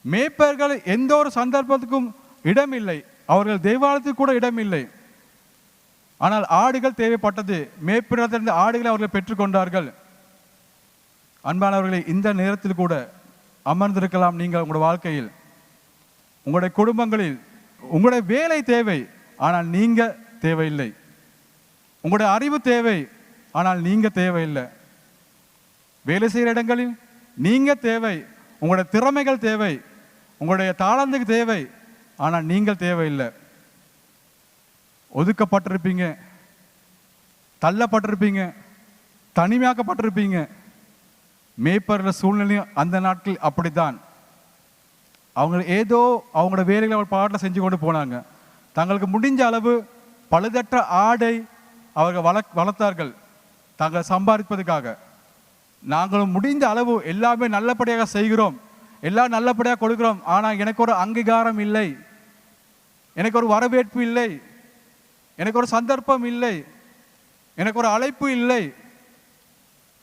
மேய்ப்பர்கள் எந்த ஒரு சந்தர்ப்பத்துக்கும் இடமில்லை, அவர்கள் தேவாலயத்துக்கு கூட இடமில்லை. ஆனால் ஆடுகள் தேவைப்பட்டது, மேய்ப்பரிடத்திலிருந்து ஆடுகளை அவர்கள் பெற்றுக்கொண்டார்கள். அன்பானவர்களை, இந்த நேரத்தில் கூட அமர்ந்திருக்கலாம் நீங்கள் உங்களுடைய வாழ்க்கையில், உங்களுடைய குடும்பங்களில். உங்களுடைய வேலை தேவை, ஆனால் நீங்க தேவையில்லை. உங்களுடைய அறிவு தேவை, ஆனால் நீங்க தேவையில்லை. வேலை செய்கிற இடங்களில் நீங்க தேவை, உங்களுடைய திறமைகள் தேவை, உங்களுடைய தாளந்துக்கு தேவை, ஆனால் நீங்கள் தேவையில்லை. ஒதுக்கப்பட்டிருப்பீங்க, தள்ளப்பட்டிருப்பீங்க, தனிமையாக்கப்பட்டிருப்பீங்க. மேய்ப்பர்கள் சூழ்நிலையும் அந்த நாட்கள் அப்படித்தான். அவங்க ஏதோ அவங்களோட வேலைகளை அவர் பாட்டில் செஞ்சு கொண்டு போனாங்க. தங்களுக்கு முடிஞ்ச அளவு பழுதற்ற ஆடை அவர்கள் வளர்த்தார்கள் தாங்கள் சம்பாதிப்பதற்காக. நாங்களும் முடிந்த அளவு எல்லாமே நல்லபடியாக செய்கிறோம், எல்லாம் நல்லபடியாக கொடுக்கிறோம், ஆனால் எனக்கு ஒரு அங்கீகாரம் இல்லை, எனக்கு ஒரு வரவேற்பு இல்லை, எனக்கு ஒரு சந்தர்ப்பம் இல்லை, எனக்கு ஒரு அழைப்பு இல்லை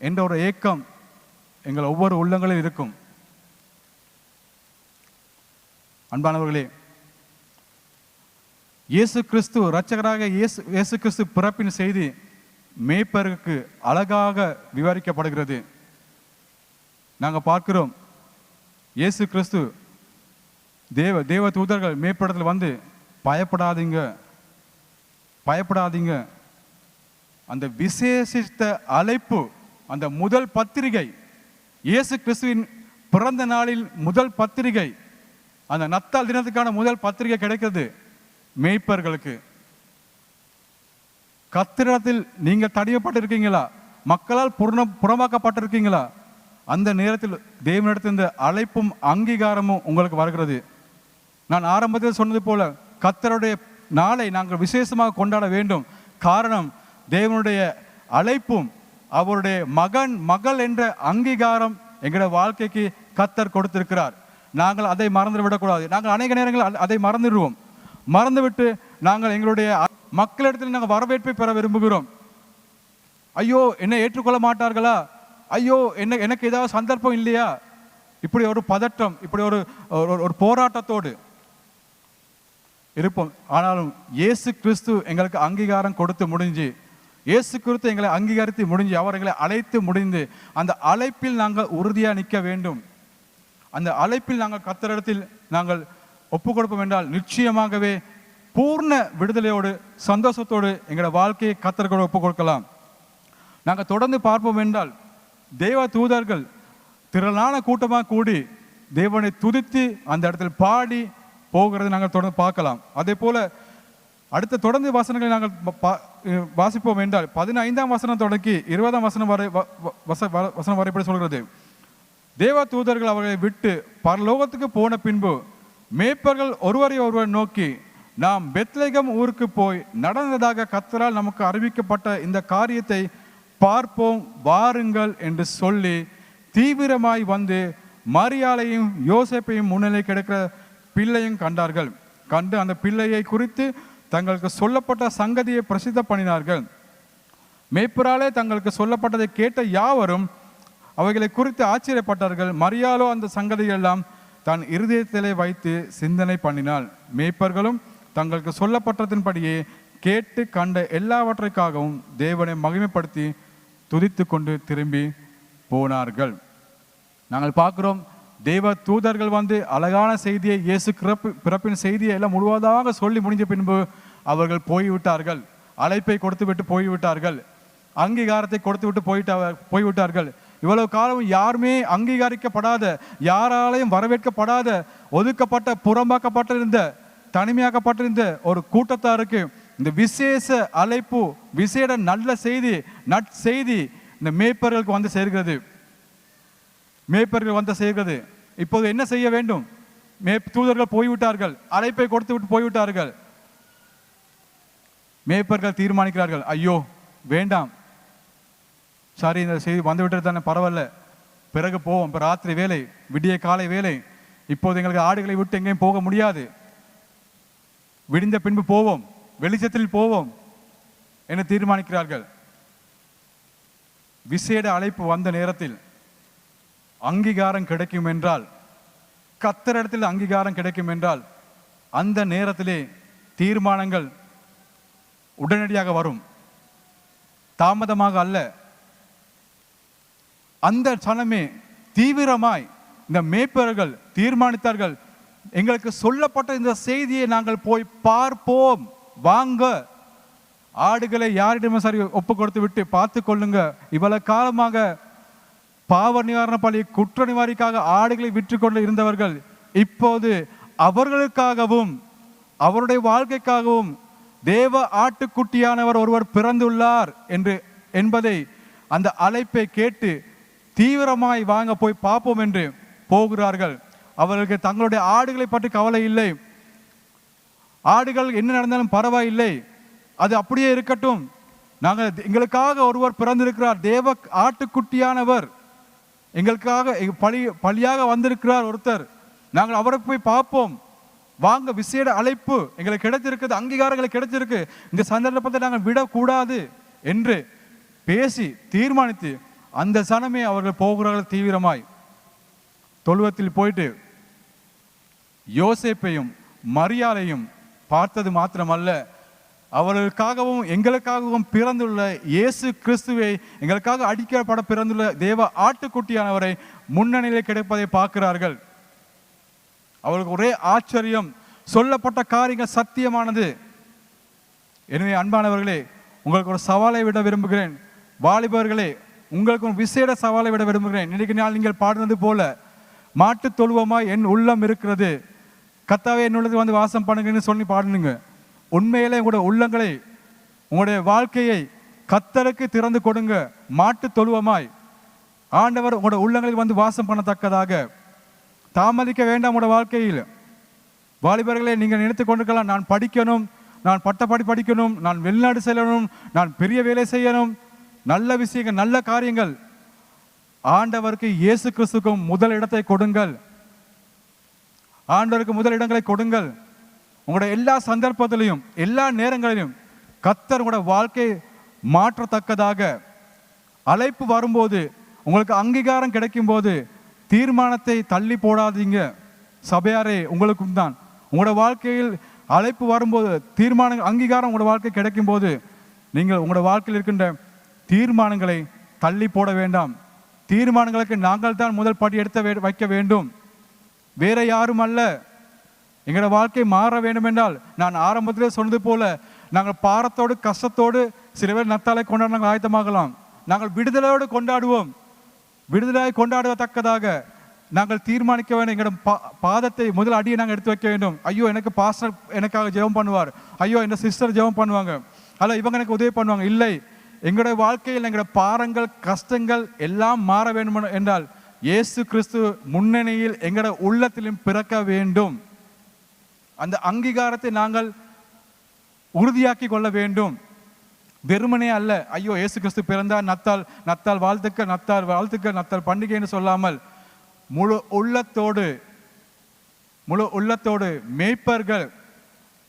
என்ற ஒரு ஏக்கம் எங்கள் ஒவ்வொரு உள்ளங்களில் இருக்கும். அன்பானவர்களே, இயேசு கிறிஸ்து இரட்சகராக இயேசு கிறிஸ்து பிறப்பின் செய்தி மேய்ப்பருக்கு அழகாக விவரிக்கப்படுகிறது. நாங்கள் பார்க்கிறோம், இயேசு கிறிஸ்து தேவ தூதர்கள் மேய்ப்படத்தில் வந்து பயப்படாதீங்க பயப்படாதீங்க, அந்த விசேஷித்த அழைப்பு, அந்த முதல் பத்திரிகை, இயேசு கிறிஸ்துவின் பிறந்த நாளில் முதல் பத்திரிகை, அந்த நத்தாள் தினத்துக்கான முதல் பத்திரிகை கிடைக்கிறது மேய்ப்பர்களுக்கு. கர்த்தரிடத்தில் நீங்கள் தடியப்பட்டிருக்கீங்களா, மக்களால் புறமாக்கப்பட்டிருக்கீங்களா, அந்த நேரத்தில் தேவனிடத்தில் இந்த அழைப்பும் அங்கீகாரமும் உங்களுக்கு வருகிறது. நான் ஆரம்பத்தில் சொன்னது போல கர்த்தருடைய நாளை நாங்கள் விசேஷமாக கொண்டாட வேண்டும். காரணம், தேவனுடைய அழைப்பும் அவருடைய மகள் என்ற அங்கீகாரம் எங்களுடைய வாழ்க்கைக்கு கர்த்தர் கொடுத்திருக்கிறார். நாங்கள் அதை மறந்து விடக்கூடாது. நாங்கள் அநேக நேரங்கள் அதை மறந்துடுவோம். மறந்துவிட்டு நாங்கள் எங்களுடைய மக்களிடத்தில் நாங்கள் வரவேற்பை பெற விரும்புகிறோம். ஐயோ, என்னை ஏற்றுக்கொள்ள மாட்டார்களா, ஐயோ எனக்கு ஏதாவது சந்தர்ப்பம் இல்லையா, இப்படி ஒரு பதற்றம், இப்படி ஒரு போராட்டத்தோடு இருப்போம். ஆனாலும் இயேசு கிறிஸ்து எங்களுக்கு அங்கீகாரம் கொடுத்து முடிஞ்சு, இயேசு கிறிஸ்து எங்களை அங்கீகரித்து முடிஞ்சு, அவர் எங்களை அழைத்து முடிந்து, அந்த அழைப்பில் நாங்கள் உறுதியாக நிற்க வேண்டும். அந்த அழைப்பில் நாங்கள் கர்த்தரிடத்தில் நாங்கள் ஒப்பு கொடுப்போம் என்றால் நிச்சயமாகவே பூர்ண விடுதலையோடு சந்தோஷத்தோடு எங்களோட வாழ்க்கையை கர்த்தரோடு ஒப்பு கொடுக்கலாம். நாங்கள் தொடர்ந்து பார்ப்போம் என்றால் தேவ தூதர்கள் திரளான கூட்டமாக கூடி தேவனை துதித்து அந்த இடத்தில் பாடி போகிறது நாங்கள் தொடர்ந்து பார்க்கலாம். அதே போல அடுத்த தொடர்ந்து வசனங்களை நாங்கள் வாசிப்போம் என்றால் 15ஆம் வசனம் தொடங்கி 20ஆம் வசனம் வரை இப்படி சொல்கிறது. தேவ தூதர்கள் அவர்களை விட்டு பரலோகத்துக்கு போன பின்பு மேய்ப்பர்கள் ஒருவரை ஒருவர் நோக்கி, நாம் பெத்லெகேம் ஊருக்கு போய் நடந்ததாக கர்த்தரால் நமக்கு அறிவிக்கப்பட்ட இந்த காரியத்தை பார்ப்போம் வாருங்கள் என்று சொல்லி தீவிரமாய் வந்து மரியாளையும் யோசேப்பையும் முன்னிலை கிடக்கிற பிள்ளையும் கண்டார்கள். கண்டு அந்த பிள்ளையை குறித்து தங்களுக்கு சொல்லப்பட்ட சங்கதியை பிரசித்த பண்ணினார்கள். மேய்ப்பராலே தங்களுக்கு சொல்லப்பட்டதை கேட்ட யாவரும் அவைகளை குறித்து ஆச்சரியப்பட்டார்கள். மரியாளோ அந்த சங்கதியெல்லாம் தன் இருதயத்திலே வைத்து சிந்தனை பண்ணினாள். மேய்ப்பர்களும் தங்களுக்கு சொல்லப்பட்டதின்படியே கேட்டு கண்ட எல்லாவற்றைக்காகவும் தேவனை மகிமைப்படுத்தி துதித்து கொண்டு திரும்பி போனார்கள். நாங்கள் பார்க்கிறோம், தேவ தூதர்கள் வந்து அழகான செய்தியை, இயேசு பிறப்பின் செய்தியை எல்லாம் முழுவதாக சொல்லி முடிஞ்ச பின்பு அவர்கள் போய்விட்டார்கள். அழைப்பை கொடுத்து விட்டு போய்விட்டார்கள். அங்கீகாரத்தை கொடுத்து விட்டு போய்விட்டார்கள். இவ்வளவு காலம் யாருமே அங்கீகரிக்கப்படாத, யாராலையும் வரவேற்கப்படாத, ஒதுக்கப்பட்ட, புறம்பாக்கப்பட்டிருந்த, தனிமையாக்கப்பட்டிருந்த ஒரு கூட்டத்தாருக்கு இந்த விசேஷ அழைப்பு, விசேட நல்ல செய்தி, நற்செய்தி இந்த மேய்ப்பர்களுக்கு வந்து சேர்கிறது. மேய்ப்பர்கள் வந்து சேர்கிறது. இப்போது என்ன செய்ய வேண்டும்? தூதர்கள் போய்விட்டார்கள், அழைப்பை கொடுத்து விட்டு போய்விட்டார்கள். மேய்ப்பர்கள் தீர்மானிக்கிறார்கள், ஐயோ வேண்டாம், சரி இந்த செய்தி வந்துவிட்டது தானே, பரவாயில்ல, பிறகு போவோம், இப்போ ராத்திரி வேலை, விடிய காலை வேலை, இப்போது எங்களுக்கு ஆடுகளை விட்டு எங்கேயும் போக முடியாது, விடிந்த பின்பு போவோம், வெளிச்சத்தில் போவோம் என தீர்மானிக்கிறார்கள். விசேட அழைப்பு வந்த நேரத்தில் அங்கீகாரம் கிடைக்கும் என்றால், கர்த்தரிடத்தில் அங்கீகாரம் கிடைக்கும் என்றால், அந்த நேரத்திலே தீர்மானங்கள் உடனடியாக வரும், தாமதமாக அல்ல. அந்த சனமே தீவிரமாய் இந்த மேய்ப்பர்கள் தீர்மானித்தார்கள், எங்களுக்கு சொல்லப்பட்ட இந்த செய்தியை நாங்கள் போய் பார்ப்போம், வாங்க, ஆடுகளை யாரிடமும் சரி ஒப்பு கொடுத்து விட்டு பார்த்து கொள்ளுங்க. இவ்வளவு காலமாக பாவ நிவாரண பலி, குற்ற நிவாரிக்காக ஆடுகளை விற்று கொண்டு இருந்தவர்கள் இப்போது அவர்களுக்காகவும் அவருடைய வாழ்க்கைக்காகவும் தேவ ஆட்டுக்குட்டியானவர் ஒருவர் பிறந்துள்ளார் என்பதை அந்த அழைப்பை கேட்டு தீவிரமாய் வாங்க போய் பார்ப்போம் என்று போகிறார்கள். அவர்களுக்கு தங்களுடைய ஆடுகளை பற்றி கவலை இல்லை. ஆடுகள் என்ன நடந்தாலும் பரவாயில்லை, அது அப்படியே இருக்கட்டும். நாங்கள் எங்களுக்காக ஒருவர் பிறந்திருக்கிறார், தேவ ஆட்டுக்குட்டியானவர் எங்களுக்காக பலியாக வந்திருக்கிறார் ஒருத்தர். நாங்கள் அவரை போய் பார்ப்போம், வாங்க, விசேட அழைப்பு எங்களுக்கு கிடைச்சிருக்குது, அங்கீகாரங்களுக்கு கிடைச்சிருக்கு, இந்த சந்தர்ப்பத்தை நாங்கள் விடக்கூடாது என்று பேசி தீர்மானித்து அந்த சனமே அவர்கள் போகிறார்கள். தீவிரமாய் தொழுவத்தில் போயிட்டு யோசேப்பையும் மரியாதையும் பார்த்தது மாத்திரமல்ல, அவர்களுக்காகவும் எங்களுக்காகவும் பிறந்துள்ள இயேசு கிறிஸ்துவை, எங்களுக்காக அடிக்கப்பட பிறந்துள்ள தேவ ஆட்டுக்குட்டியானவரை முன்னணியிலே கிடைப்பதை பார்க்கிறார்கள். அவர்களுக்கு ஒரே ஆச்சரியம், சொல்லப்பட்ட காரியங்கள் சத்தியமானது. எனவே அன்பானவர்களே, உங்களுக்கு ஒரு சவாலை விட விரும்புகிறேன். வாலிபர்களே, உங்களுக்கு ஒரு விசேட சவாலை விட விரும்புகிறேன். இன்றைக்கு நாள் நீங்கள் பாடுனது போல, மாட்டு தொழுவமாய் என் உள்ளம் இருக்கிறது, கர்த்தாவே என் உள்ளத்தில் வந்து வாசம் பண்ணுங்கன்னு சொல்லி பாடுனுங்க. உண்மையிலே உங்களுடைய உள்ளங்களை, உங்களுடைய வாழ்க்கையை கர்த்தருக்கு திறந்து கொடுங்க. மாட்டு தொழுவமாய் ஆண்டவர் உங்களுடைய உள்ளங்களில் வந்து வாசம் பண்ணத்தக்கதாக. தாமதிக்க வேண்டாம் உங்களுடைய வாழ்க்கையில். வாலிபர்களே, நீங்கள் நினைத்து கொண்டிருக்கலாம், நான் படிக்கணும், நான் பட்டப்படி படிக்கணும், நான் வெளிநாடு செல்லணும், நான் பெரிய வேலை செய்யணும், நல்ல விஷயங்கள், நல்ல காரியங்கள். ஆண்டவருக்கு இயேசு கிறிஸ்துக்கும் முதல் இடத்தை கொடுங்கள். ஆண்டவருக்கு முதல் இடங்களை கொடுங்கள். உங்களுடைய எல்லா சந்தர்ப்பத்திலையும் எல்லா நேரங்களிலும் கர்த்தர் உங்களுடைய வாழ்க்கை மாற்றத்தக்கதாக. அழைப்பு வரும்போது, உங்களுக்கு அங்கீகாரம் கிடைக்கும் போது தீர்மானத்தை தள்ளி போடாதீங்க. சபையாரே, உங்களுக்கும் தான். உங்களோட வாழ்க்கையில் அழைப்பு வரும்போது, தீர்மானம், அங்கீகாரம் உங்களோட வாழ்க்கை கிடைக்கும் போது, நீங்கள் உங்களோட வாழ்க்கையில் இருக்கின்ற தீர்மானங்களை தள்ளி போட வேண்டாம். தீர்மானங்களுக்கு நாங்கள் தான் முதல் படி எடுத்து வைக்க வேண்டும், வேற யாரும் அல்ல. எங்களோட வாழ்க்கை மாற வேண்டும் என்றால், நான் ஆரம்பத்திலே சொன்னது போல, நாங்கள் பாரத்தோடு கஷ்டத்தோடு சில பேர் நத்தாலை கொண்டாட நாங்கள் ஆயத்தமாகலாம். நாங்கள் விடுதலையோடு கொண்டாடுவோம். விடுதலையை கொண்டாடத்தக்கதாக நாங்கள் தீர்மானிக்க வேண்டும். எங்களோட பாதத்தை முதல் அடியை நாங்கள் எடுத்து வைக்க வேண்டும். ஐயோ, எனக்கு பாஸ்டர் எனக்காக ஜெபம் பண்ணுவார், ஐயோ இந்த சிஸ்டர் ஜெபம் பண்ணுவாங்க, அல்ல இவங்க எனக்கு உதவி பண்ணுவாங்க. இல்லை, எங்களுடைய வாழ்க்கையில் எங்களோட பாரங்கள் கஷ்டங்கள் எல்லாம் மாற வேண்டும் என்றால் இயேசு கிறிஸ்து முன்னணியில் எங்களோட உள்ளத்திலும் பிறக்க வேண்டும். அந்த அங்கீகாரத்தை நாங்கள் உறுதியாக்கி கொள்ள வேண்டும். வெறுமனே அல்ல, ஐயோ இயேசு கிறிஸ்து பிறந்தார், நத்தால் நத்தால் வாழ்த்துக்கள், நத்தால் வாழ்த்துக்கள், நத்தால் பண்டிகைன்னு சொல்லாமல் முழு உள்ளத்தோடு மேய்ப்பர்கள்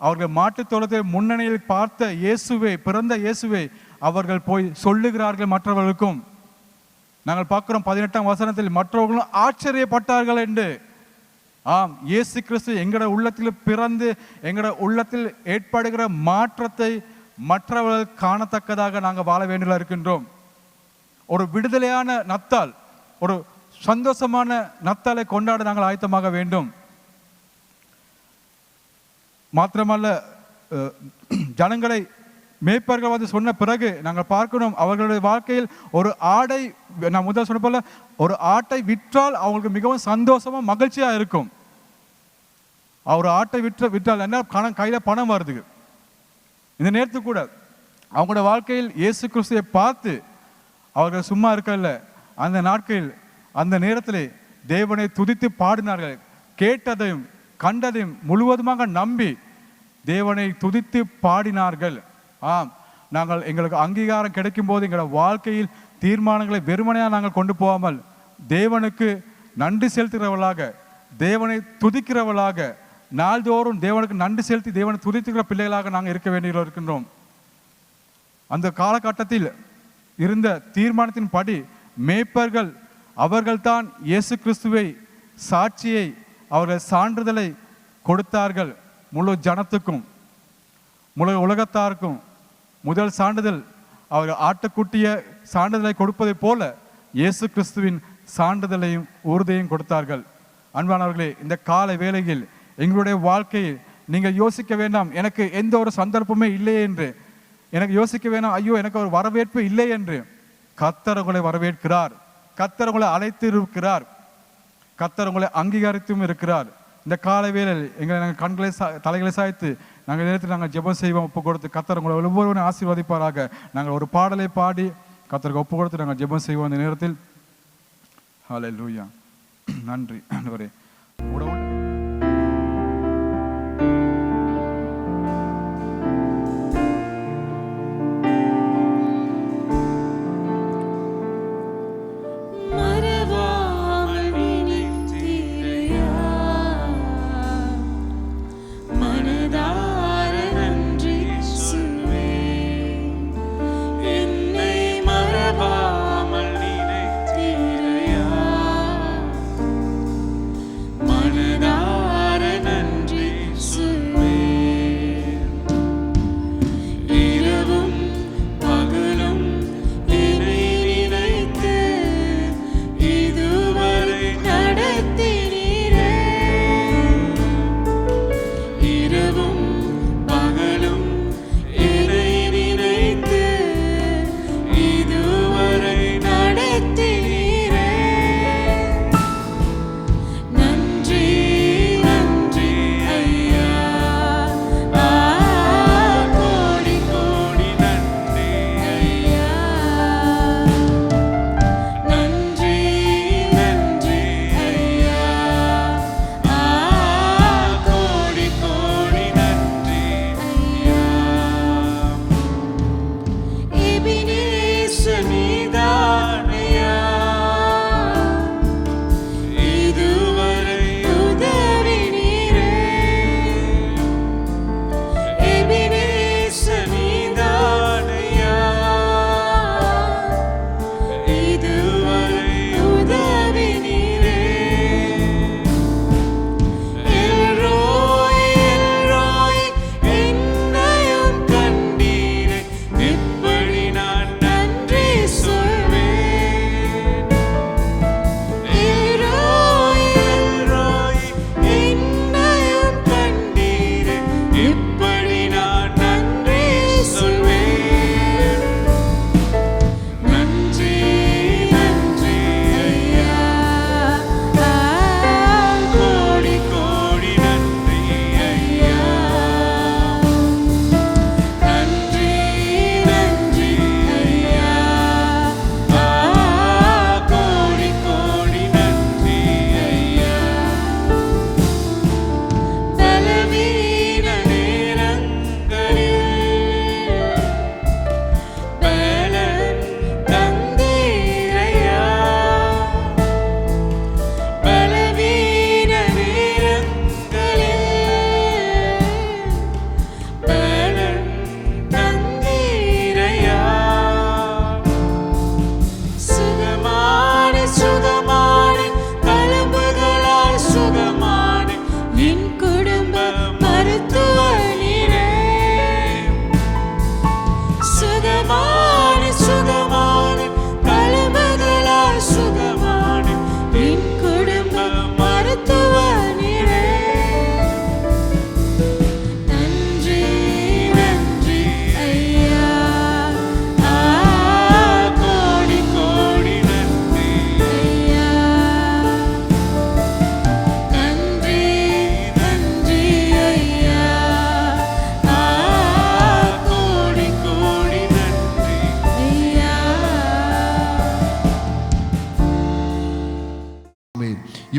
அவர்கள் மாட்டுத் தோட்டத்தை முன்னணியில் பார்த்த இயேசுவை, பிறந்த இயேசுவை அவர்கள் போய் சொல்லுகிறார்கள் மற்றவர்களுக்கும். நாங்கள் பார்க்கிறோம் 18ஆம் வசனத்தில், மற்றவர்களும் ஆச்சரியப்பட்டார்கள் என்று. ஆம், இயேசு கிறிஸ்து எங்களோட உள்ளத்தில் பிறந்து எங்களோட உள்ளத்தில் ஏற்படுகிற மாற்றத்தை மற்றவர்கள் காணத்தக்கதாக நாங்கள் வாழ வேண்டியதாக இருக்கின்றோம். ஒரு விடுதலையான நத்தால், ஒரு சந்தோஷமான நத்தாலை கொண்டாட நாங்கள் ஆயத்தமாக வேண்டும். மாத்திரமல்ல, ஜனங்களை மேய்ப்பர்கள் வந்து சொன்ன பிறகு நாங்கள் பார்க்கணும், அவர்களுடைய வாழ்க்கையில் ஒரு ஆடை, நான் முதல் சொன்ன போல, ஒரு ஆட்டை விற்றால் அவங்களுக்கு மிகவும் சந்தோஷமா மகிழ்ச்சியா இருக்கும். ஒரு ஆட்டை விற்றால் என்ன, கையில பணம் வருது. இந்த நேரத்துக்கு கூட அவங்களோட வாழ்க்கையில் இயேசு கிறிஸ்துவை பார்த்து அவர்கள் சும்மா இருக்கல. அந்த நாட்களில் அந்த நேரத்தில் தேவனை துதித்து பாடினார்கள். கேட்டதையும் கண்டதையும் முழுவதுமாக நம்பி தேவனை துதித்து பாடினார்கள். ஆம், நாங்கள் எங்களுக்கு அங்கீகாரம் கிடைக்கும் போது எங்களோட வாழ்க்கையில் தீர்மானங்களை வெறுமனையாக நாங்கள் கொண்டு போகாமல் தேவனுக்கு நன்றி செலுத்துகிறவர்களாக, தேவனை துதிக்கிறவர்களாக, நாள்தோறும் தேவனுக்கு நன்றி செலுத்தி தேவனை துதித்துக்கிற பிள்ளைகளாக நாங்கள் இருக்க வேண்டியவர்கள் இருக்கின்றோம். அந்த காலகட்டத்தில் இருந்த தீர்மானத்தின் படி மேய்ப்பர்கள் அவர்கள்தான் இயேசு கிறிஸ்துவை சாட்சியை, அவர்கள் சான்றிதழை கொடுத்தார்கள். முழு ஜனத்துக்கும் முழு உலகத்தாருக்கும் முதல் சான்றிதழ் அவர் ஆட்டுக்குட்டிய சான்றிதழை கொடுப்பதை போல இயேசு கிறிஸ்துவின் சான்றிதழையும் உறுதியையும் கொடுத்தார்கள். அன்பானவர்களே, இந்த காலை வேளையில் எங்களுடைய வாழ்க்கையில் நீங்கள் யோசிக்க வேண்டாம், எனக்கு எந்த ஒரு சந்தர்ப்பமே இல்லை என்று. எனக்கு யோசிக்க வேண்டாம், ஐயோ எனக்கு ஒரு வரவேற்பு இல்லை என்று. கர்த்தர் உங்களை வரவேற்கிறார், கர்த்தர் உங்களை அழைத்து இருக்கிறார், கர்த்தர் உங்களை அங்கீகரித்தும் இருக்கிறார். இந்த காலை வேளையில் நாங்கள் கண்களை தலைகளை சாய்த்து நாங்கள் நேரத்தில் நாங்கள் ஜெபம் செய்வோம். ஒப்பு கொடுத்து கர்த்தர் உங்களை ஒவ்வொருவரும் ஆசீர்வதிப்பாராக. நாங்கள் ஒரு பாடலை பாடி கர்த்தருக்கு ஒப்பு கொடுத்து நாங்கள் ஜெபம் செய்வோம். இந்த நேரத்தில் ஹல்லேலூயா. நன்றி ஆண்டவரே.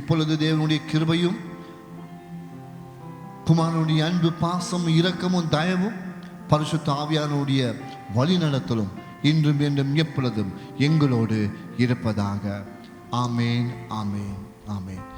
இப்பொழுது தேவனுடைய கிருபையும் குமாரனுடைய அன்பு பாசம் இரக்கமும் தயவும் பரிசுத்த ஆவியானுடைய வழிநடத்தலும் இன்றும் என்றும் எப்பொழுதும் எங்களோடு இருப்பதாக. ஆமேன், ஆமேன், ஆமேன்.